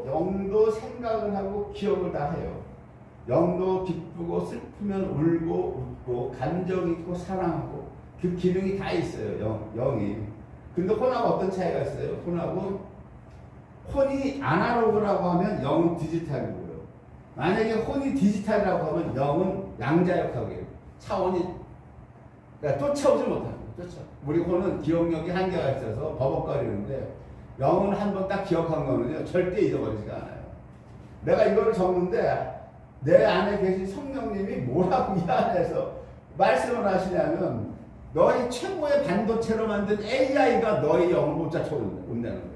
영도 생각을 하고 기억을 다 해요. 영도 기쁘고 슬프면 울고 웃고 감정 있고 사랑하고 그 기능이 다 있어요. 영이. 근데 혼하고 어떤 차이가 있어요? 혼이 아날로그라고 하면 영은 디지털이고요. 만약에 혼이 디지털이라고 하면 영은 양자역학이에요. 차원이 그러니까 쫓아오지 못합니다. 우리 혼은 기억력이 한계가 있어서 버벅거리는데 영은 한번 딱 기억한 거는요 절대 잊어버리지가 않아요. 내가 이거를 적는데 내 안에 계신 성령님이 뭐라고 이 안에서 말씀을 하시냐면 너희 최고의 반도체로 만든 AI가 너희 영을 못 쫓아온다는 거예요.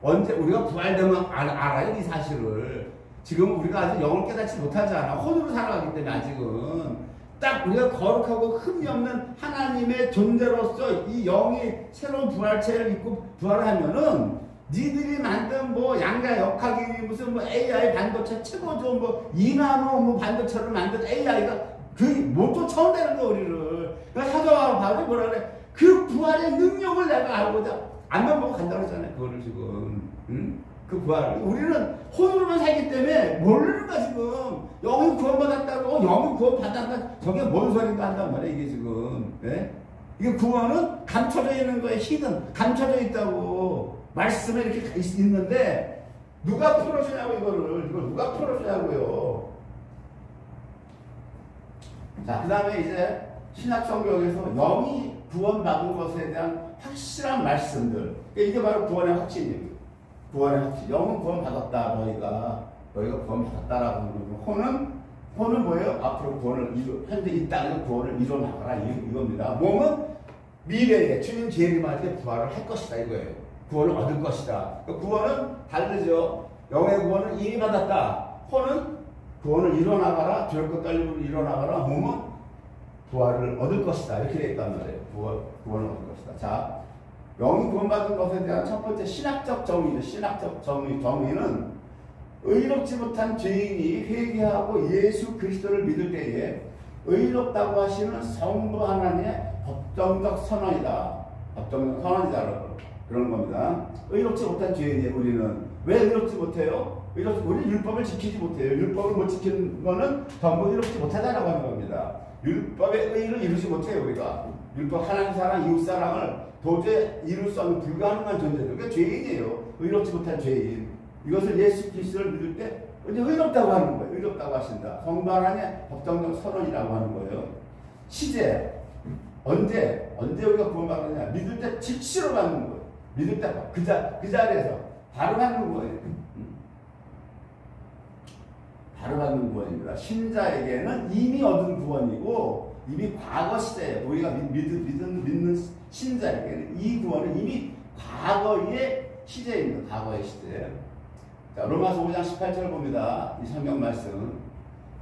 언제 우리가 부활되면 알아요 이 사실을. 지금 우리가 아직 영을 깨닫지 못하지 않아. 혼으로 살아가기 때문에 아직은 딱 우리가 거룩하고 흠이 없는 하나님의 존재로서 이 영이 새로운 부활체를 입고 부활하면은 니들이 만든 뭐 양자 역학이 무슨 뭐 AI 반도체 최고 좋은 뭐 2나노 반도체를 만든 AI가 그 못 쫓아온다는 거 우리를. 그러니까 사도가 바울이 뭐라 그래? 그 부활의 능력을 내가 알고자 안만 보고 간다고 하잖아요. 그거를 지금. 그 부활을. 우리는 혼으로만 살기 때문에 모르는 거야 지금. 영이 구원받았다고 영이 구원받았다. 저게 뭔 소린가 한단 말이야 이게 지금. 네? 이게 구원은 감춰져 있는 거에 히든 감춰져 있다고. 말씀에 이렇게 있는데 누가 풀어주냐고 이걸 누가 풀어주냐고요. 자, 그 다음에 이제 신약성경에서 영이 구원받은 것에 대한 확실한 말씀들. 이게 바로 구원의 확신이에요. 구원의 확신. 영은 구원받았다. 너희가 구원받았다라고 하는 거고. 혼은 뭐예요? 앞으로 구원을 현재 이 땅에서 구원을 이뤄나가라 이겁니다. 몸은 미래에 주님 재림할 때 부활을 할 것이다 이거예요. 구원을 얻을 것이다. 구원은 다르죠. 영의 구원을 이미 받았다. 혼은 구원을 이뤄나가라. 죄과 깔림을 이뤄나가라. 몸은 부활을 얻을 것이다. 이렇게 되어 있단 말이에요. 구원을 얻을 것이다. 자, 영이 구원받은 것에 대한 첫 번째 신학적 정의죠. 신학적 정의는 의롭지 못한 죄인이 회개하고 예수 그리스도를 믿을 때에 의롭다고 하시는 성부 하나님의 법정적 선언이다. 법정적 선언이다. 그런 겁니다. 의롭지 못한 죄인이 우리는 왜 의롭지 못해요? 우리 율법을 지키지 못해요. 율법을 못 지키는 거는 전부 의롭지 못하다라고 하는 겁니다. 율법의 의를 이루지 못해요. 우리가 율법 하나님 사랑 이웃 사랑을 도저히 이룰 수 없는 불가능한 존재들. 그러니까 죄인이에요. 의롭지 못한 죄인. 이것을 예수 그리스도를 믿을 때 의롭다고 하는 거예요. 의롭다고 하신다. 성부 하나님의 법정적 선언이라고 하는 거예요. 시제 언제 우리가 구원받느냐? 믿을 때 즉시로 받는 거예요. 믿을 때 그 자리에서 바로 받는 거예요. 바로 받는 구원입니다. 신자에게는 이미 얻은 구원이고 이미 과거 시대에 우리가 믿는 신자에게는 이 구원은 이미 과거의 시대입니다. 과거의 시대. 자, 로마서 5장 18절을 봅니다. 이 성경 말씀.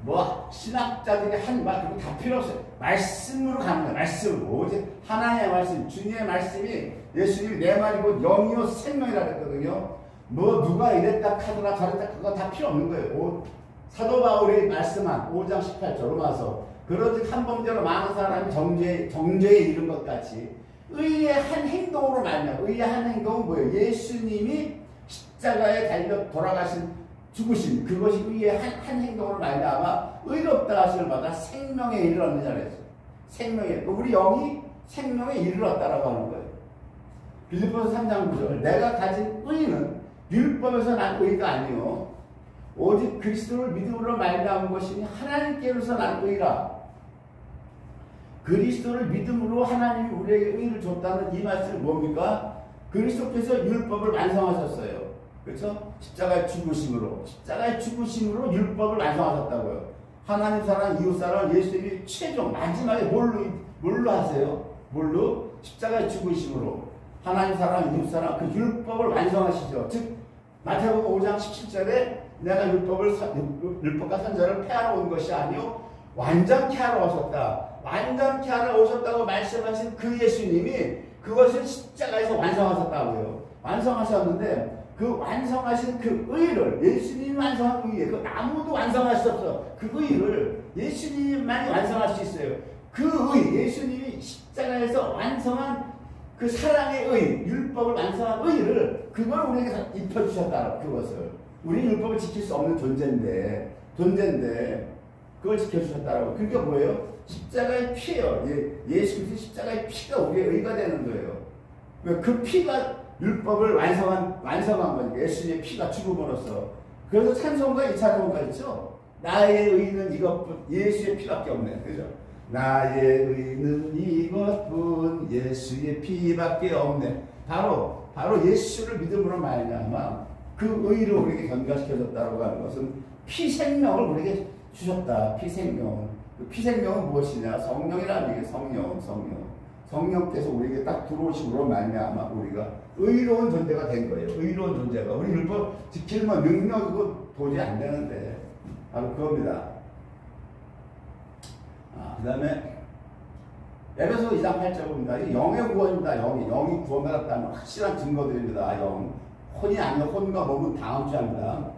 뭐 신학자들이 한 말 그거 다 필요 없어요. 말씀으로 가는 거예요. 말씀으로. 오직 하나님의 말씀, 주님의 말씀이 예수님이 내 말이고 영이요 생명이라 그랬거든요. 뭐 누가 이랬다 하더라 저랬다 그거 다 필요 없는 거예요. 사도 바울이 말씀한 5장 18절 로마서 그러듯 한 범죄로 많은 사람이 정죄에 이른 것 같이 의의 한 행동으로 말미암아. 의의 한 행동은 뭐예요? 예수님이 십자가에 달려 돌아가신 죽으신 그것이 의의 한 행동으로 말미암아 의롭다 하심을 받아 생명에 이르렀느냐 그랬어요. 생명에 우리 영이 생명에 이르렀다라고 하는 거예요. 빌립보서 3장 9절 내가 가진 의는 율법에서 난 의가 아니요 오직 그리스도를 믿음으로 말미암은 것이니 하나님께로서 난 의라. 그리스도를 믿음으로 하나님이 우리에게 의를 줬다는 이 말씀이 뭡니까? 그리스도께서 율법을 완성하셨어요. 그렇죠? 십자가의 죽으심으로 율법을 완성하셨다고요. 하나님 사랑, 이웃 사랑, 예수님이 최종 마지막에 뭘로 하세요? 뭘로? 십자가의 죽으심으로 하나님 사랑, 이웃 사랑, 그 율법을 완성하시죠. 즉 마태복음 5장 17절에 내가 율법과 선지자를 폐하러 온 것이 아니요 완전케 하러 오셨다. 완전케 하러 오셨다고 말씀하신 그 예수님이 그것을 십자가에서 완성하셨다고요. 완성하셨는데 그 완성하신 그 의를 예수님이 완성한 의에 그 아무도 완성할 수 없어. 그 의를 예수님만이 완성할 수 있어요. 그 의, 예수님이 십자가에서 완성한 그 사랑의 의, 율법을 완성한 의를 그걸 우리에게 입혀주셨다. 그것을 우리 율법을 지킬 수 없는 존재인데 그걸 지켜주셨다라고. 그게 뭐예요? 십자가의 피예요. 예수 그리스도 십자가의 피가 우리의 의가 되는 거예요. 그 피가 율법을 완성한 거니까 예수님의 피가 죽음으로써. 그래서 찬송가 이 찬송가 있죠. 나의 의는 이것뿐 예수의 피밖에 없네. 그죠? 나의 의는 이것뿐 예수의 피밖에 없네. 바로 예수를 믿음으로 말미암아 그 의를 우리에게 전가시켜줬다고 하는 것은 피 생명을 우리에게 주셨다. 피 생명. 그 피 생명은 무엇이냐? 성령이라는 얘기예요. 성령께서 우리에게 딱 들어오심으로 말미암아 우리가 의로운 존재가 된 거예요. 의로운 존재가. 우리 율법 지키면 능력이고 도저히 안 되는데 바로 그겁니다. 그 다음에 에베소 2장 8절 봅니다. 영의 구원입니다. 영이 구원받았다는 확실한 증거들입니다. 혼이 아니라 혼과 몸은 다음 주합니다.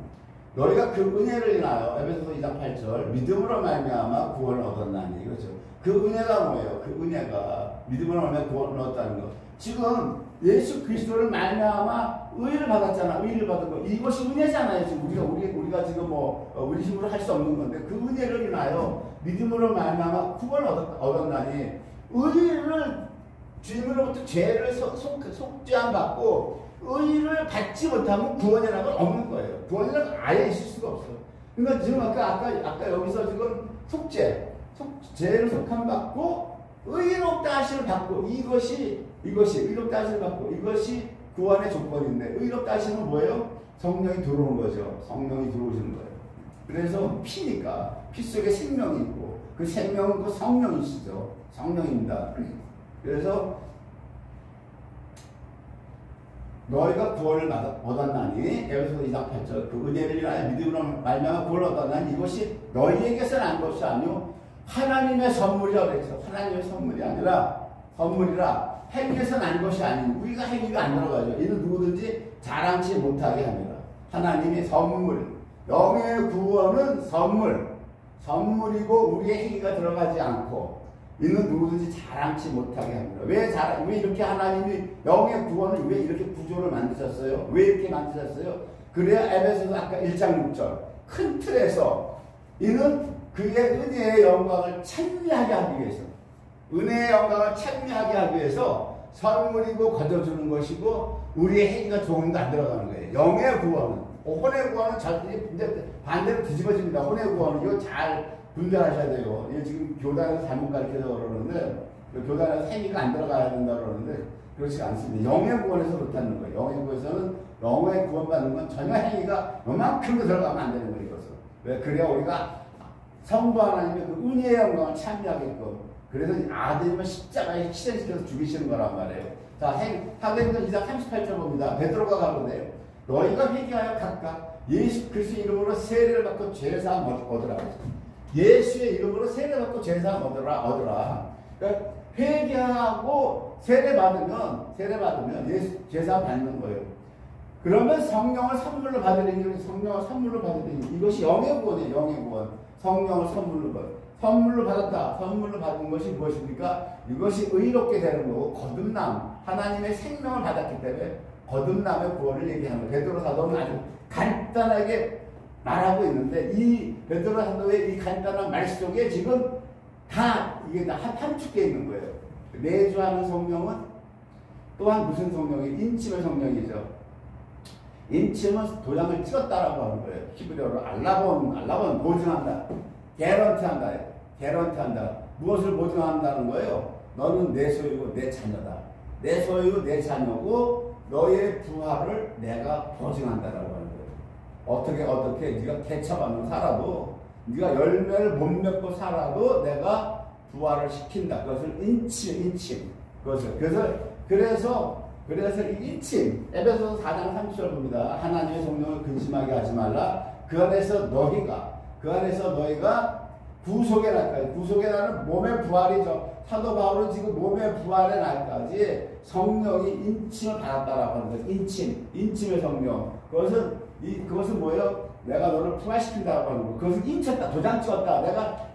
너희가 그 은혜를 인하여 에베소 2장 8절 믿음으로 말미암아 구원을 얻었나니 이거죠. 그 은혜가 뭐예요? 그 은혜가 믿음으로 말미암아 구원을 얻었다는 거. 지금 예수 그리스도를 말미암아 의를 받았잖아. 의를 받은 거. 이것이 은혜잖아요. 지금 우리가 지금 우리 힘으로 할 수 없는 건데 그 은혜를 인하여 믿음으로 말미암아 구원을 얻었나니 의를 주님으로부터 죄를 속죄함 받고 의를 받지 못하면 구원이라는 건 없는 거예요. 구원이라는 건 아예 있을 수가 없어요. 그러니까 지금 아까 여기서 지금 죄를 속함 받고 의롭다 하심을 받고 이것이 의롭다 하심을 받고 이것이 구원의 조건인데 의롭다 하심은 뭐예요? 성령이 들어오는 거죠. 성령이 들어오시는 거예요. 그래서 피니까 피 속에 생명이 있고 그 생명은 그 성령이시죠. 성령입니다. 그래서 너희가 구원을 얻었나니 에베소 2장 8절 그 은혜를 인하여 믿음으로 말미암아 구원을 얻었나니 이것이 너희에게서 난 것이 아니요 하나님의 선물이라고 그랬죠. 하나님의 선물이 아니라 선물이라 행위에서 난 것이 아닌 우리가 행위가 안 들어가죠. 이는 누구든지 자랑치 못하게 합니다. 하나님의 선물 영의 구원은 선물이고 우리의 행위가 들어가지 않고 이는 누구든지 자랑치 못하게 합니다. 왜 이렇게 하나님이 영의 구원을 왜 이렇게 구조를 만드셨어요? 왜 이렇게 만드셨어요? 그래야 에베소서 아까 1장 6절 큰 틀에서 이는 그의 은혜의 영광을 찬미하게 하기 위해서 은혜의 영광을 찬미하게 하기 위해서 선물이고 거둬주는 것이고 우리의 행위가 조금도 안 들어가는 거예요. 영의 구원은 혼의 구원은 반대로 뒤집어집니다. 혼의 구원은 이거 잘 분별하셔야 돼요. 이게 지금 교단에서 잘못 가르쳐서 그러는데 교단에서 행위가 안 들어가야 된다 그러는데 그렇지 않습니다. 영의 구원에서 그렇다는 거예요. 영의 구원에서는 영의 구원받는 건 전혀 행위가 요만큼도 들어가면 안 되는 거예요. 이것은. 왜? 그래야 우리가 성부 하나님의 그 은혜의 영광을 참여하게끔 그래서 아들님을 십자가에 희생시켜서 죽이시는 거란 말이에요. 자, 사도행전 2장 38절 봅니다. 베드로가 가로되 너희가 회개하여 각각 예수 그리스도 이름으로 세례를 받고 죄사함 얻으라. 예수의 이름으로 세례 받고 제사함 얻으라. 그러니까 회개하고 세례 받으면 예수 제사함 받는 거예요. 그러면 성령을 선물로 받으리니 이것이 영의 구원이에요. 영의 구원. 성령을 선물로 받았다. 선물로 받은 것이 무엇입니까? 이것이 의롭게 되는 거고 거듭남. 하나님의 생명을 받았기 때문에 거듭남의 구원을 얘기하는 거예요. 베드로 사도는 아주 간단하게 말하고 있는데 이 베드로 사도의 이 간단한 말 속에 지금 다 이게 다 함축되어 있는 거예요. 내주하는 성령은 또한 무슨 성령이에요? 인침의 성령이죠. 인침은 도장을 찍었다라고 하는 거예요. 히브리어로 알라본 보증한다. 개런티한다. 무엇을 보증한다는 거예요? 너는 내 소유고 내 자녀다. 내 소유 내 자녀고 너의 부활을 내가 보증한다라고 하는 거예요. 어떻게 네가 개차반으로 살아도 네가 열매를 못 맺고 살아도 내가 부활을 시킨다. 그것을 인침. 그래서 이 인침, 에베소서 4장 30절 봅니다. 하나님의 성령을 근심하게 하지 말라. 그 안에서 너희가 구속의 날까지, 구속의 날은 몸의 부활이죠. 사도 바울은 지금 몸의 부활의 날까지 성령이 인침을 받았다라고 하는 거예요. 인침의 성령. 그것은 뭐예요? 내가 너를 부활시킨다라고 하는 거예요. 그것을 인쳤다, 도장 찍었다.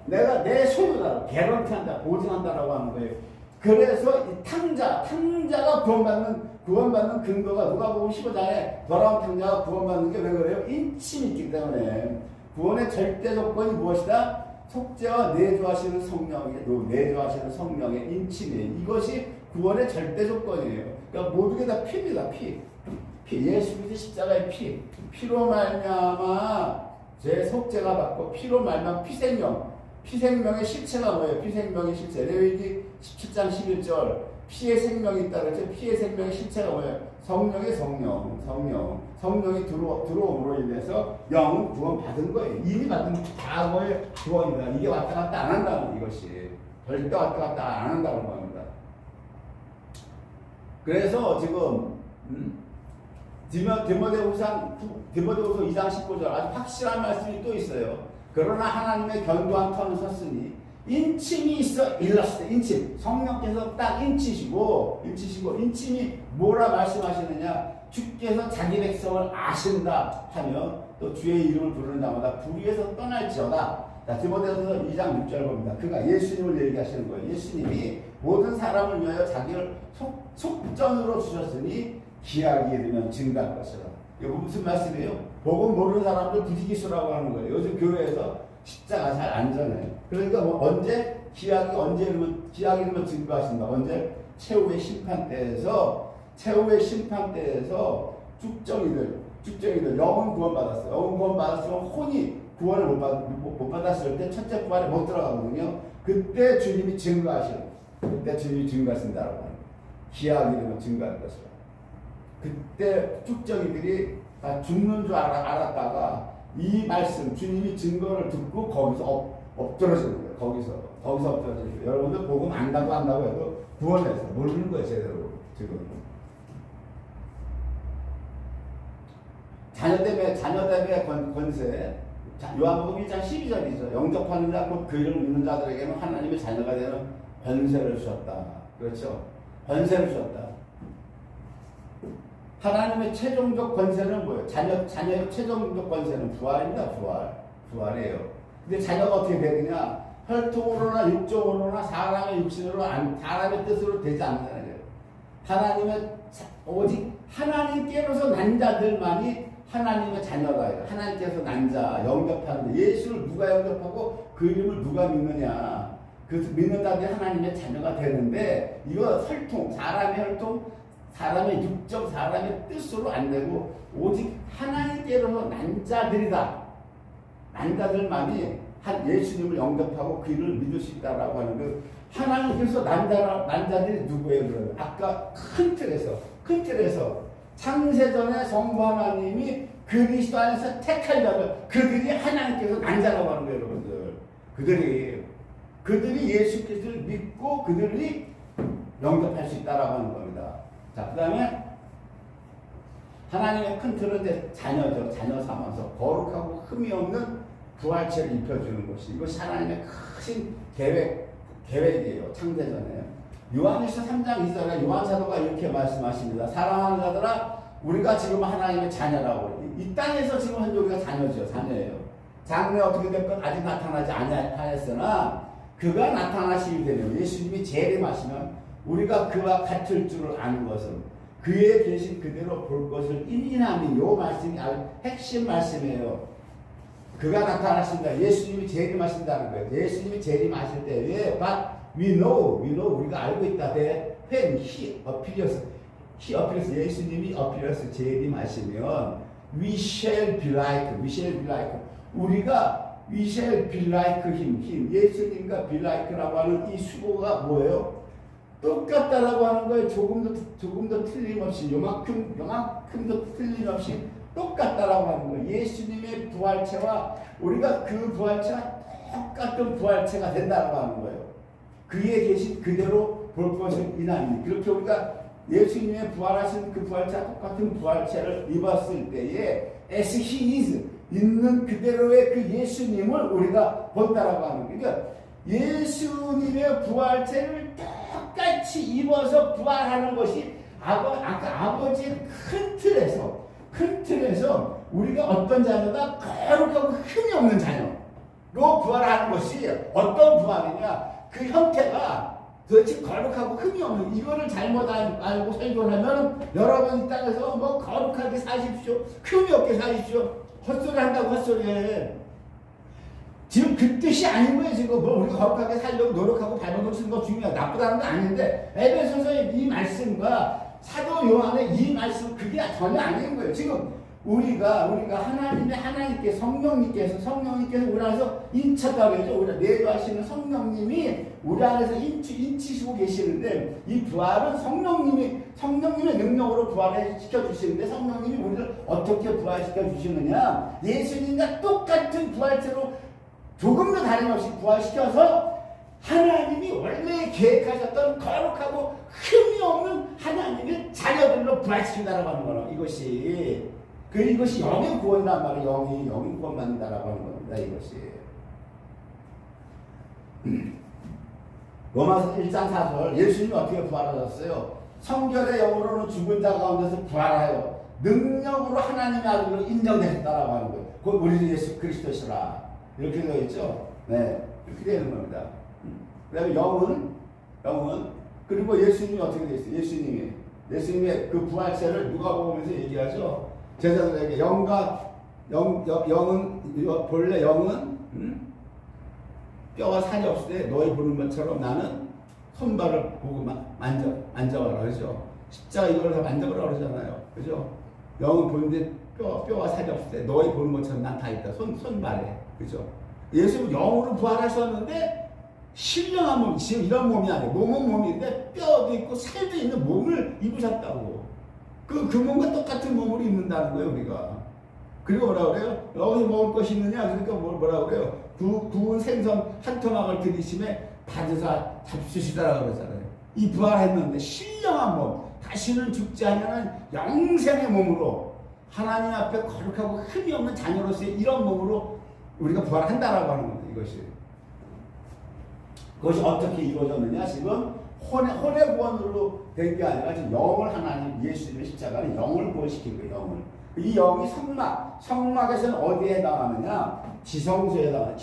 내가 내 소유다, 개런티한다, 보증한다라고 하는 거예요. 그래서 이 탕자가 구원받는 근거가 누가복음 15장에 돌아온 탕자가 구원받는 게 왜 그래요? 인침이 있기 때문에. 구원의 절대 조건이 무엇이다? 속죄와 내주하시는 성령의 인침이에요. 이것이 구원의 절대 조건이에요. 그러니까 모든 게 다 피입니다. 피. 예수 그리스도 십자가의 피로 말미암아 제 속죄가 받고 피로 말미암아 피생명의 실체가 뭐예요? 피생명의 실체. 레위기 17장 11절. 피의 생명이 있다 그랬죠? 피의 생명의 실체가 뭐예요? 성령의 성령이 들어옴으로 인해서 영은 구원받은 거예요. 이미 받은 과거의 구원이다. 이게 왔다 갔다 안 한다는 이것이. 절대 왔다 갔다 안 한다는 겁니다. 그래서 지금 디모데후서 2장 19절 아주 확실한 말씀이 또 있어요. 그러나 하나님의 견고한 터는 섰으니 인침이 있어 일렀을 때 인침 성령께서 딱 인치시고 인침이 뭐라 말씀하시느냐 주께서 자기 백성을 아신다 하면 또 주의 이름을 부르는 자마다 불의에서 떠날지어다. 자, 디모데후서 2장 6절 봅니다. 그가 예수님을 얘기하시는 거예요. 예수님이 모든 사람을 위하여 자기를 속전으로 주셨으니 기약이 이르면 증가할 것이라. 이거 무슨 말씀이에요? 복음 모르는 사람들 부지기수라고 하는 거예요. 요즘 교회에서 십자가 잘 안 전해요. 그러니까 기약이 이르면 증거하신다. 언제? 최후의 심판 때에서 쭉정이들 영은 구원받았어요. 영은 구원받았으면 혼이 구원을 못 받았을 때 첫째 부활에 못 들어가거든요. 그때 주님이 증거하신다라고 하는 거예요. 기약이 이르면 증거할 것이라. 그때 쭉정이들이 다 죽는 줄 알았다가 이 말씀 주님이 증거를 듣고 거기서 엎드러지는 거예요. 거기서 엎드러지는 거예요. 여러분들 복음 안다고 해도 구원해서 모르는 거예요. 제대로 지금 자녀됨의 권세. 요한복음 1장 12절이죠. 영접하는 자 곧 그 이름을 믿는 자들에게는 하나님의 자녀가 되는 권세를 주셨다. 그렇죠? 권세를 주셨다. 하나님의 최종적 권세는 뭐예요? 자녀의 최종적 권세는 부활입니다. 부활이에요. 근데 자녀가 어떻게 되느냐? 혈통으로나 육종으로나 사람의 육신으로 사람의 뜻으로 되지 않는다는 거예요. 오직 하나님께로서 난 자들만이 하나님의 자녀다. 하나님께서 난 자, 영접하는데 예수를 누가 영접하고 그 이름을 누가 믿느냐? 그 믿는 자들이 하나님의 자녀가 되는데 이거 사람의 육적, 사람의 뜻으로 안 되고 오직 하나님께로서 난 자들이다. 난 자들만이 예수님을 영접하고 그 이름을 믿을 수 있다라고 하는 그 하나님께서 난 자들이 누구예요? 그러면 아까 큰 틀에서 창세전에 성부 하나님이 그리스도 안에서 택할 자들 그들이 하나님께서 난 자라고 하는 거예요. 여러분들 그들이 예수 그리스도를 믿고 그들이 영접할 수 있다라고 하는 겁니다. 자, 그 다음에 하나님의 큰 틀은 이제 자녀죠. 자녀 삼아서 거룩하고 흠이 없는 부활체를 입혀주는 것이 이것이 하나님의 크신 계획이에요. 창세전에 요한일서 3장 2절에 요한사도가 이렇게 말씀하십니다. 사랑하는 자들아 우리가 지금 하나님의 자녀라고. 이 땅에서 지금 현재 우리가 자녀예요. 장래 어떻게 될 건 아직 나타나지 않았으나 그가 나타나시게 되면 예수님이 재림하시면 우리가 그와 같을 줄을 아는 것은 그의 계신 그대로 볼 것을 인인함이 요 말씀이 아주 핵심 말씀이에요. 그가 나타나신다. 예수님이 재림하신다는 거예요. 예수님이 재림하실 때에 but we know 우리가 알고 있다. when he appears 예수님이 재림하시면 we shall be like 우리가 We shall be like him. 예수님과 be like라고 하는 이 수고가 뭐예요? 똑같다라고 하는 거예요. 조금도 틀림없이, 요만큼도 틀림없이 똑같다라고 하는 거예요. 예수님의 부활체와 우리가 그 부활체가 똑같은 부활체가 된다라고 하는 거예요. 그에 계신 그대로 볼 것은 이나니. 그렇게 우리가 예수님의 부활하신 그 부활체와 똑같은 부활체를 입었을 때에 as he is, 있는 그대로의 그 예수님을 우리가 본다라고 하는 거예요. 그러니까 예수님의 부활체를 똑같이 입어서 부활하는 것이 아까 아버지의 큰 틀에서 우리가 어떤 자녀다? 거룩하고 흠이 없는 자녀로 부활하는 것이 어떤 부활이냐? 그 형태가 도대체 거룩하고 흠이 없는, 이거를 잘못 알고 설교를 하면 여러분 이 땅에서 뭐 거룩하게 사십시오, 흠이 없게 사십시오, 헛소리 한다고 헛소리해. 지금 그 뜻이 아닌 거예요. 지금 뭐 우리가 거룩하게 살려고 노력하고 발버둥 치는 거 중요하다, 나쁘다는 거 아닌데, 에베소서의 이 말씀과 사도 요한의 이 말씀, 그게 전혀 아닌 거예요. 지금 우리가 하나님께 성령님께서 우리 안에서 인쳤다고 그러죠. 우리가 내주하시는 성령님이 우리 안에서 인치시고 계시는데, 이 부활은 성령님의 능력으로 부활을 시켜주시는데, 성령님이 우리를 어떻게 부활시켜 주시느냐? 예수님과 똑같은 부활체로 조금도 다름없이 부활시켜서 하나님이 원래 계획하셨던 거룩하고 흠이 없는 하나님의 자녀들로 부활시킨다라고 하는 거예요. 이것이 영의 구원이란 말이에요. 영의 구원 받는다라고 하는 겁니다. 이것이. 로마서 1장 4절, 예수님이 어떻게 부활하셨어요? 성결의 영으로는 죽은 자 가운데서 부활하여 능력으로 하나님의 아들로 인정되셨다라고 하는 거예요. 곧 우리 예수 그리스도시라. 이렇게 되어 있죠. 네, 이렇게 되는 겁니다. 그 다음에 영은 그리고 예수님이 어떻게 되어 있어요? 예수님의 그 부활체를 누가 보면서 얘기하죠? 제자들에게 본래 영은 뼈와 살이 없을 때 너희 보는 것처럼 나는 손발을 보고 만져봐라 그러죠. 십자가 이걸 다 만져보라 그러잖아요. 그죠? 영은 보는데 뼈와 살이 없을 때 너희 보는 것처럼 난 다 있다. 손발에. 그죠? 예수는 영으로 부활하셨는데 신령한 몸, 지금 이런 몸이 아니에요. 몸은 몸인데 뼈도 있고 살도 있는 몸을 입으셨다고. 그 몸과 똑같은 몸으로 입는다는 거예요, 우리가. 그리고 뭐라 그래요? 여기서 먹을 것이 있느냐? 그러니까 뭐라 그래요? 구운 생선 한 토막을 들이심에 받으사 잡수시다라고 그러잖아요. 이 부활했는데 신령한 몸, 다시는 죽지 않는 영생의 몸으로 하나님 앞에 거룩하고 흠이 없는 자녀로서의 이런 몸으로 우리가 부활한다라고 하는 겁니다. 그것이 어떻게 이루어졌느냐? 지금 혼의 구원으로 된 게 아니라 지금 영을 하나님, 예수님의 십자가는 영을 구원시킨 거예요. 영을. 이 영이 성막에서는 어디에 해당하느냐? 지성소에 해당하는,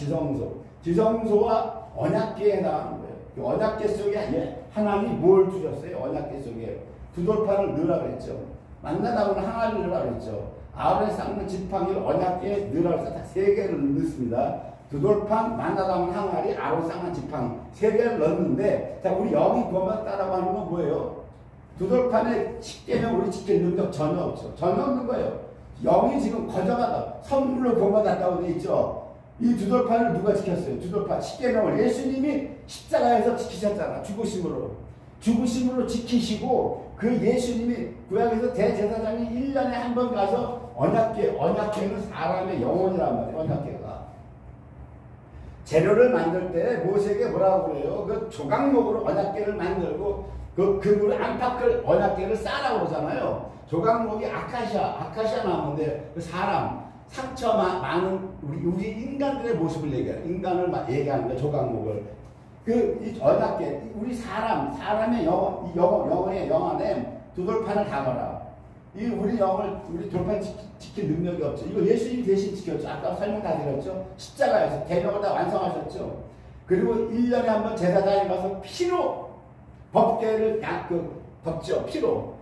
지성소와 언약궤에 해당하는 거예요. 언약궤 속에 하나님이 뭘 두셨어요? 언약궤 속에 두 돌판을 넣으라 그랬죠. 만나다보면 항아리를 넣으라 그랬죠. 아론의 쌍문 지팡이를 언약궤에 넣으라 그래서 딱 3개를 넣습니다. 두 돌판, 만나다보면 항아리, 아론 쌍문 지팡이 3개를 넣었는데, 자, 우리 영이 구원받았다라고 하는 건 뭐예요? 두 돌판에 십계명 우리 지킬 능력 전혀 없죠. 전혀 없는 거예요. 영이 지금 거저가다 선물로 구원받았다고 돼 있죠. 이 두 돌판을 누가 지켰어요? 두 돌판 십계명을 예수님이 십자가에서 지키셨잖아. 죽으심으로 지키시고, 그 예수님이 구약에서 대제사장이 1년에 한 번 가서 언약궤는 사람의 영혼이란 말이에요. 언약궤가 재료를 만들 때 모세에게 뭐라고 그래요? 그 조각목으로 언약궤를 만들고 그 그물 안팎을 언약궤를 싸라고 그러잖아요. 조각목이 아카시아 나무인데 그 사람 상처 많은 우리 인간들의 모습을 얘기해요. 인간을 얘기하는 거예요. 조각목을. 이 언약궤, 우리 사람의 영혼의 영 안에 두 돌판을 담아라. 우리 돌판 지킬 능력이 없죠. 이거 예수님이 대신 지켰죠. 아까 설명 다 드렸죠. 십자가에서 대명을 다 완성하셨죠. 그리고 1년에 한 번 제사장에 가서 피로 법궤를 덮죠. 피로.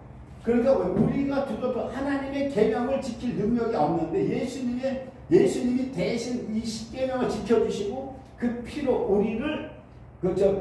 그러니까 우리가 두 돌판, 하나님의 계명을 지킬 능력이 없는데 예수님이 대신 이 십계명을 지켜주시고 그 피로 우리를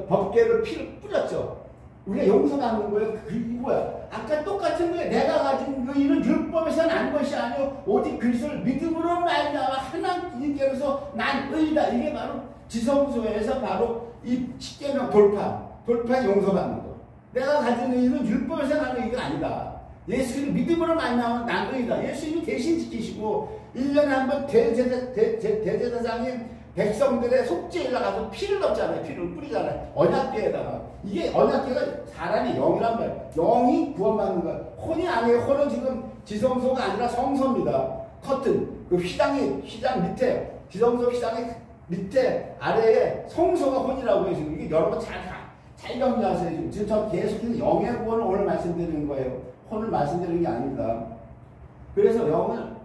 법궤를 피를 뿌렸죠. 우리가 용서받는 거예요. 이거야. 아까 똑같은 거예요. 내가 가진 그 일은 율법 율법에서 난 것이 아니요 오직 그리스도를 믿음으로 말미암아 하나님께로서 난 의다. 이게 바로 지성소에서 바로 이 십계명 돌판 용서받는 거. 내가 가진 의는 율법에서 나는 의가 아니다. 예수를 믿음으로 말미암아 난 의다. 예수님이 대신 지키시고 1년에 한 번 대제사장인 백성들의 속죄에 나가서 피를 넣잖아요. 피를 뿌리잖아요. 언약궤에다가. 이게 언약궤가 사람이 영이란 말이에요. 영이 구원받는 거예요. 혼이 아니에요. 혼은 지금 지성소가 아니라 성소입니다. 커튼. 그 휘장 밑에, 지성소 휘장의 밑에, 아래에 성소가 혼이라고 해요. 지금 이게 여러분 잘 정리하세요. 지금 저 계속해서 영의 구원을 오늘 말씀드리는 거예요. 혼을 말씀드리는 게 아닙니다. 그래서 영을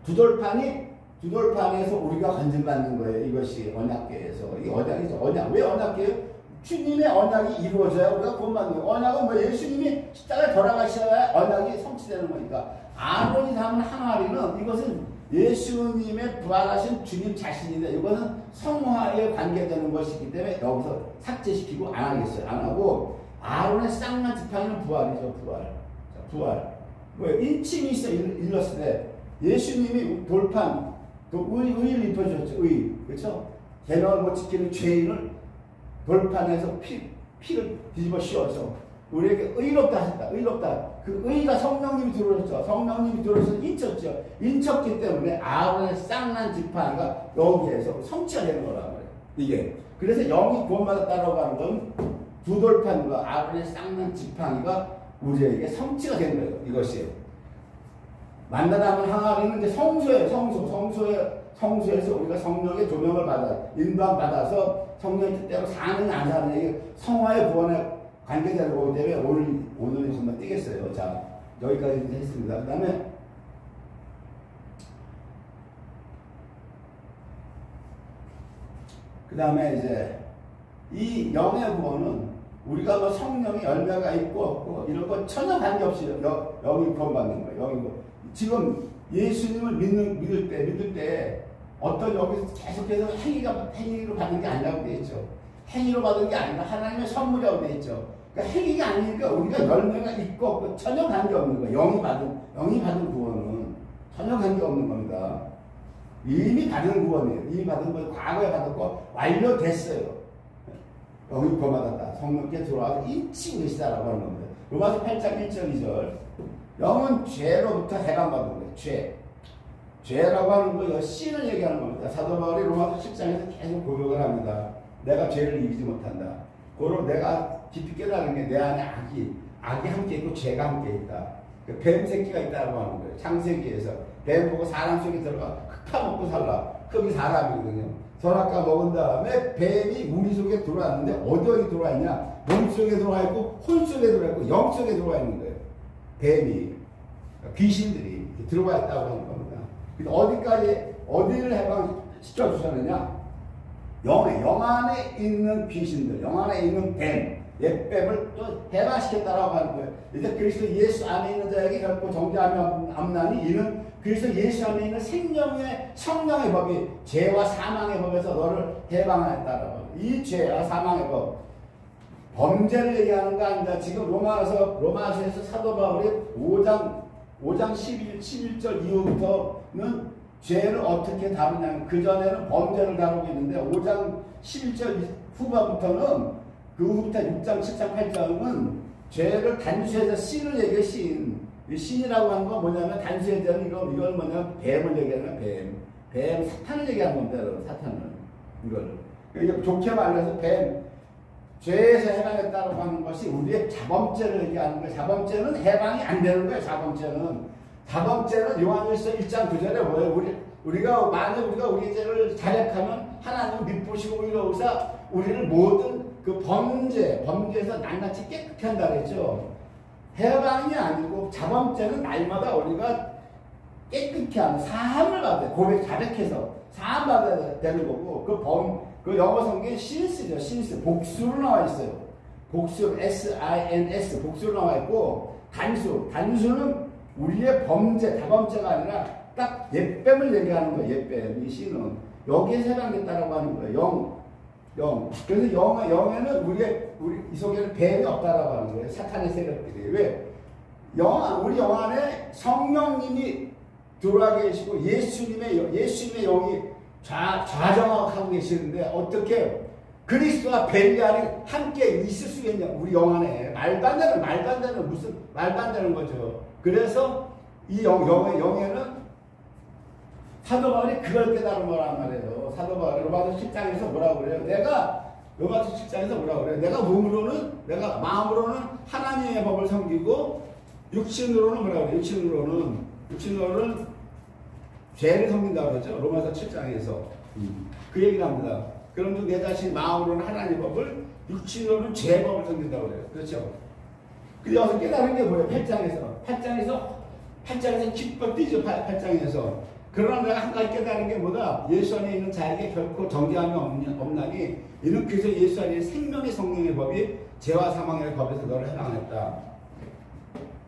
두돌판에서 우리가 건진받는 거예요. 이것이 언약궤에서. 이게 언약이죠. 언약. 왜 언약궤예요? 주님의 언약이 이루어져야 우리가 구원받는 거예요. 언약은 뭐 예수님이 십자가에 돌아가셔야 언약이 성취되는 거니까. 아론이 담은 항아리는 이것은 예수님의 부활하신 주님 자신인데 이것은 성화에 관계되는 것이기 때문에 여기서 삭제시키고 안 하겠어요. 안 하고 아론의 쌍난 지팡이는 부활이죠. 부활. 왜? 인침이 있어 일렀을 때 예수님이 돌판 의를 입혀주셨죠. 그렇죠? 계명을 못 지키는 죄인을 돌판에서 피를 뒤집어 씌워서 우리에게 의롭다 하셨다. 의롭다. 그 의가 성령님이 들어오셨죠. 성령님이 들어오셔서 인쳤죠. 인쳤기 때문에 아론의 쌍난 지팡이가 여기에서 성취가 되는 거란 말이에요. 이게. 그래서 영이 구원받았다라고 하는 건 두 돌판과 아론의 쌍난 지팡이가 우리에게 성취가 된 거예요. 이것이. 만나다면 항아리는 이제 성소에서 우리가 성령의 조명을 인도받아서 성령의 뜻대로 사는 안 사는 이게 성화의 구원에 관계되는 거기 때문에 오늘이 정말 뛰겠어요. 자, 여기까지 했습니다. 그 다음에 이제 이 영의 구원은 우리가 뭐 성령의 열매가 있고 없고 이런 거 전혀 관계없이 영이 구원받는 거예요. 영이 구원. 지금 예수님을 믿을 때 어떤 여기서 계속해서 행위로 받는 게 아니라고 되어 있죠. 행위로 받은 게 아니라 하나님의 선물이라고 되어 있죠. 그러니까 행위가 아니니까 우리가 열매가 있고 없고 전혀 관계없는 거예요. 영이 받은 구원은 전혀 관계없는 겁니다. 이미 받은 구원이에요. 이미 받은 구원, 과거에 받았고 완료됐어요. 영이 구원받았다. 성령께 들어와서 인치고 계시다라고 하는 겁니다. 로마서 8장 1절 2절. 영은 죄로부터 해방받은 거예요. 죄라고 하는 거, 씨를 얘기하는 겁니다. 사도 바울이 로마서 10장에서 계속 고백을 합니다. 내가 죄를 이기지 못한다. 그걸 내가 깊이 깨달은 게 내 안에 악이 함께 있고 죄가 함께 있다. 뱀 새끼가 있다고 하는 거예요. 창세기에서 뱀 보고 사람 속에 들어가 흙파먹고 살라. 흙이 사람이거든요. 선악과 먹은 다음에 뱀이 우리 속에 들어왔는데 어디 들어와 있냐? 몸 속에 들어와 있고 혼 속에 들어와 있고 영 속에 들어와 있는 거예요. 뱀이 귀신들이 들어와 있다고 하는 겁니다. 어디를 해방시켜 주셨느냐? 영 안에 있는 귀신들, 영 안에 있는 뱀, 옛뱀을 또 해방시켰다라고 하는 거예요. 이제 그리스도 예수 안에 있는 자에게 결코 정죄하며 암나니 이는 그리스도 예수 안에 있는 성령의 법이 죄와 사망의 법에서 너를 해방하였다라고. 이 죄와 사망의 법, 범죄를 얘기하는 거 아닙니다. 지금 로마서에서 사도 바울이 5장 11절 이후부터는 죄를 어떻게 다루냐면 그전에는 범죄를 다루고 있는데 5장 11절 후반부터는 그 후부터 6장 7장 8장은 죄를 단수해서 신을 얘기해. 신이라고 하는 건 뭐냐면 단수해서 이건 뭐냐면 뱀을 얘기하는 뱀 사탄을 얘기하는 겁니다. 여러분. 사탄을 이걸 좋게 말해서 죄에서 해방했다고 하는 것이 우리의 자범죄를 얘기하는 거예요. 자범죄는 해방이 안 되는 거예요. 자범죄는 요한일서 1장 9절에 뭐예요? 우리가 만약 우리의 죄를 자백하면 하나님 미쁘시고 의로우사 우리를 모든 그 범죄에서 낱낱이 깨끗게 한다 그랬죠. 해방이 아니고 자범죄는 날마다 우리가 깨끗게 하는 사함을 받아요. 자백해서 사함 받아야 되는 거고 그 영어 성경에 신스죠. 신스 복수로 나와 있어요. 복수 S-I-N-S 복수로 나와 있고 단수는 우리의 자범죄가 아니라 딱 옛뱀을 얘기하는 거예요. 옛뱀. 이 신은 여기에 해당됐다라고 하는 거예요. 영. 그래서 영에는 우리 이 속에는 뱀이 없다라고 하는 거예요. 사탄의 세력들이. 왜? 우리 영 안에 성령님이 들어와 계시고 예수님의 영이 좌정하고 계시는데 어떻게 그리스도와 벨리알이 함께 있을 수 있냐? 우리 영 안에 말도 안 되는 무슨 말도 안 되는 거죠. 그래서 이 영에는 사도 바울이 그걸 깨달은 거란 말이에요. 사도 바울이 로마서 10장에서 뭐라고 그래요? 로마서 10장에서 뭐라고 그래요? 내가 마음으로는 하나님의 법을 섬기고 육신으로는 뭐라고 그래요? 육신으로는 죄를 섬긴다고 그러죠. 로마서 7장에서 그 얘기를 합니다. 그러면서 내 자신 마음으로는 하나님의 법을, 육신으로는 죄의 법을 섬긴다고 그래요. 그렇죠? 그래서 깨달은 게 뭐예요? 8장에서 기뻐 뛰죠. 8장에서. 그러나 내가 한 가지 깨달은 게 뭐다? 예수 안에 있는 자에게 결코 정죄함이 없나니 이는 그래서 예수 안에 생명의 성령의 법이 죄와 사망의 법에서 너를 해방했다.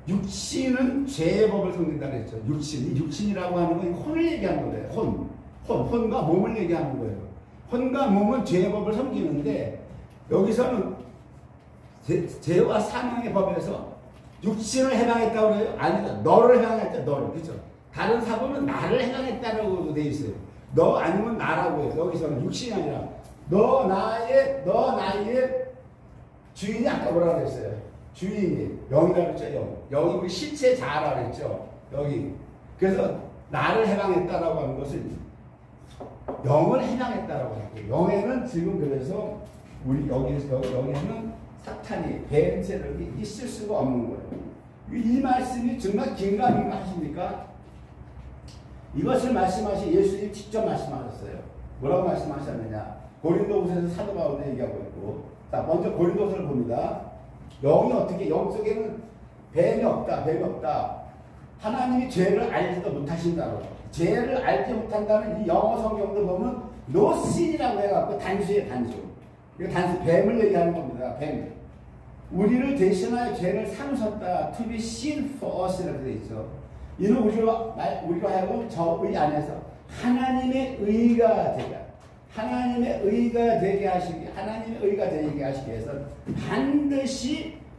육신은 죄의 법을 섬긴다고 했죠. 육신이라고 하는 건 혼을 얘기하는 거예요. 혼과 몸을 얘기하는 거예요. 혼과 몸은 죄의 법을 섬기는데 여기서는 죄와 사망의 법에서 육신을 해방했다고 그래요? 아니다. 너를 해방했다. 너를. 그죠? 다른 사본은 나를 해방했다라고 돼 있어요. 너 아니면 나라고 해요. 여기서는 육신이 아니라 너 나의 주인이 아까 뭐라고 그랬어요? 주인이 영이라고 했죠. 영이 우리 실체 자아라고 했죠. 여기. 그래서 나를 해방했다라고 하는 것을 영을 해방했다라고 했고, 영에는 지금 그래서 우리 여기에는 사탄이 뱀 세력이 있을 수가 없는 거예요. 이 말씀이 정말 긴가민가하십니까? 이것을 말씀하신 예수님이 직접 말씀하셨어요. 뭐라고 말씀하셨느냐? 고린도후서에서 사도 바울이 얘기하고 있고, 자 먼저 고린도서를 봅니다. 영이 어떻게, 영 속에는 뱀이 없다. 하나님이 죄를 알지도 못하신다고. 죄를 알지 못한다는 이 영어 성경도 보면 no sin이라고 해갖고 단수예요, 단수. 이거 단수, 뱀을 얘기하는 겁니다. 뱀. 우리를 대신하여 죄를 삼으셨다. To be sin for us 이라고 되어 있죠. 이는 우리로 하여금 저의 안에서 하나님의 의가 되게 하시기 위해서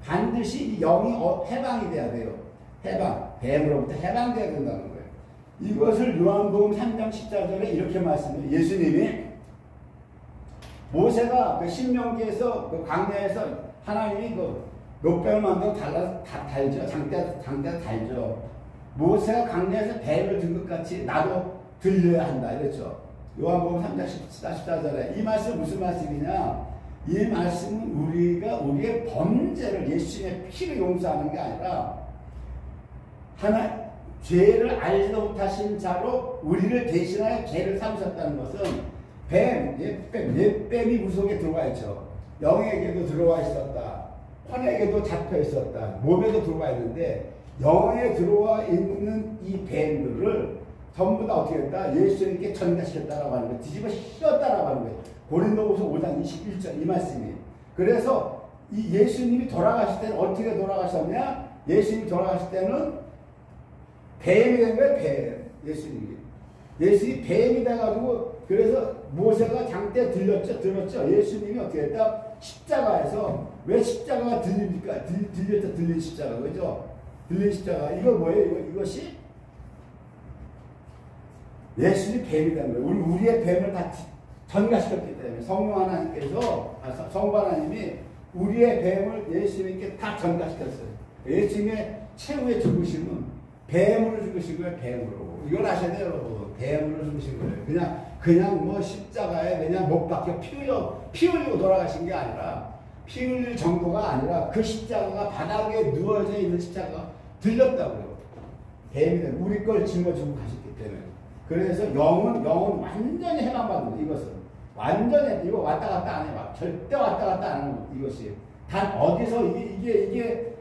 반드시 이 영이 해방이 돼야 돼요. 뱀으로부터 해방돼야 된다는 거예요. 이것을 요한복음 3장 14절에 이렇게 말씀해요. 예수님이 모세가 그 신명기에서 그 광야에서 하나님이 그 노뱀을 만들어 달죠. 장대에서 달죠. 모세가 광야에서 뱀을 든 것 같이 나도 들려야 한다. 이랬죠. 요한복음 3장 14절에 이 말씀은 무슨 말씀이냐? 이 말씀은 우리의 범죄를 예수님의 피를 용서하는 게 아니라 죄를 알지도 못하신 자로 우리를 대신하여 죄를 삼으셨다는 것은 뱀이 물 속에 들어와 있죠. 영에게도 들어와 있었다. 혼에게도 잡혀 있었다. 몸에도 들어와 있는데 영에 들어와 있는 이 뱀들을 전부 다 어떻게 했다? 예수님께 전가시켰다라고 하는 거예요. 뒤집어 씌웠다라고 하는 거예요. 고린도후서 5장 21절 이 말씀이. 그래서 이 예수님이 돌아가실 때는 어떻게 돌아가셨냐? 예수님이 돌아가실 때는 뱀이 된 거예요. 뱀. 예수님이 뱀이 돼가지고 그래서 모세가 장대 들었죠. 예수님이 어떻게 했다? 십자가에서. 왜 십자가가 들립니까? 들린 십자가. 그죠? 들린 십자가. 이거 뭐예요? 이것이 예수님이 뱀이 된 거예요. 우리의 뱀을 다 전가시켰기 때문에 성부 하나님이 우리의 뱀을 예수님께 다 전가시켰어요. 예수님의 최후의 죽으심은 뱀으로 죽으신 거예요. 뱀으로. 이걸 아셔야 돼요, 여러분. 뱀으로 죽으신 거예요. 그냥 뭐 십자가에 그냥 못 박혀 피 흘리고 돌아가신 게 아니라, 피 흘릴 정도가 아니라 그 십자가가 바닥에 누워져 있는 십자가가 들렸다고요. 뱀이 된 우리 걸 짊어지고 가셨기 때문에. 그래서 영은 완전히 해방받는 거예요. 이것은 완전히 이거 왔다 갔다 안 해요. 절대 왔다 갔다 안 하는 거. 이것이 단 어디서 이게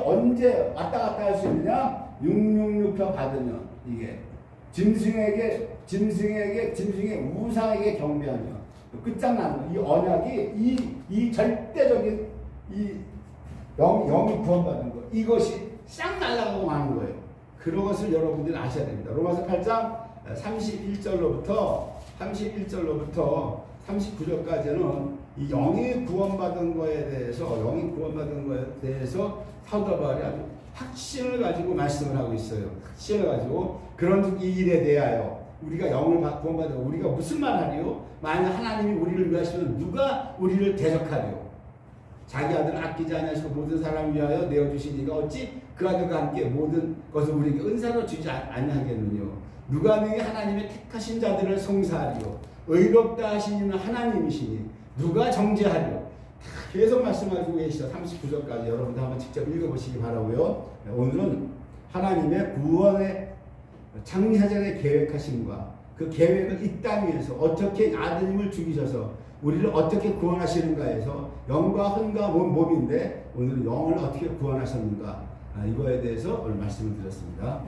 언제 왔다 갔다 할 수 있느냐? 666표 받으면 이게 짐승의 우상에게 경배하며 끝장나는 이 언약이 이 절대적인 이 영이 구원받는 거 이것이 싹 날아가고 마는 거예요. 그런 것을 여러분들이 아셔야 됩니다. 로마서 8장 31절로부터 39절까지는 이 영이 구원받은 거에 대해서 사도 바울이 아주 확신을 가지고 말씀을 하고 있어요. 확신을 가지고 그런 이 일에 대하여 우리가 영을 구원받아 우리가 무슨 말 하리요? 만약 하나님이 우리를 위하시면 누가 우리를 대적하리요? 자기 아들을 아끼지 아니하시고 모든 사람을 위하여 내어주신 이가 어찌 그 아들과 함께 모든 것을 우리에게 은사로 주지 아니하겠느냐? 누가 너희 하나님의 택하신 자들을 송사하리요? 의롭다 하신 이는 하나님이시니 누가 정죄하리요? 계속 말씀하시고 계시죠. 39절까지 여러분도 한번 직접 읽어보시기 바라고요. 오늘은 하나님의 구원의 창세전에 계획하심과 그 계획을 이 땅 위에서 어떻게 아드님을 죽이셔서 우리를 어떻게 구원하시는가 해서 영과 혼과 몸인데 오늘은 영을 어떻게 구원하셨는가 이거에 대해서 오늘 말씀을 드렸습니다.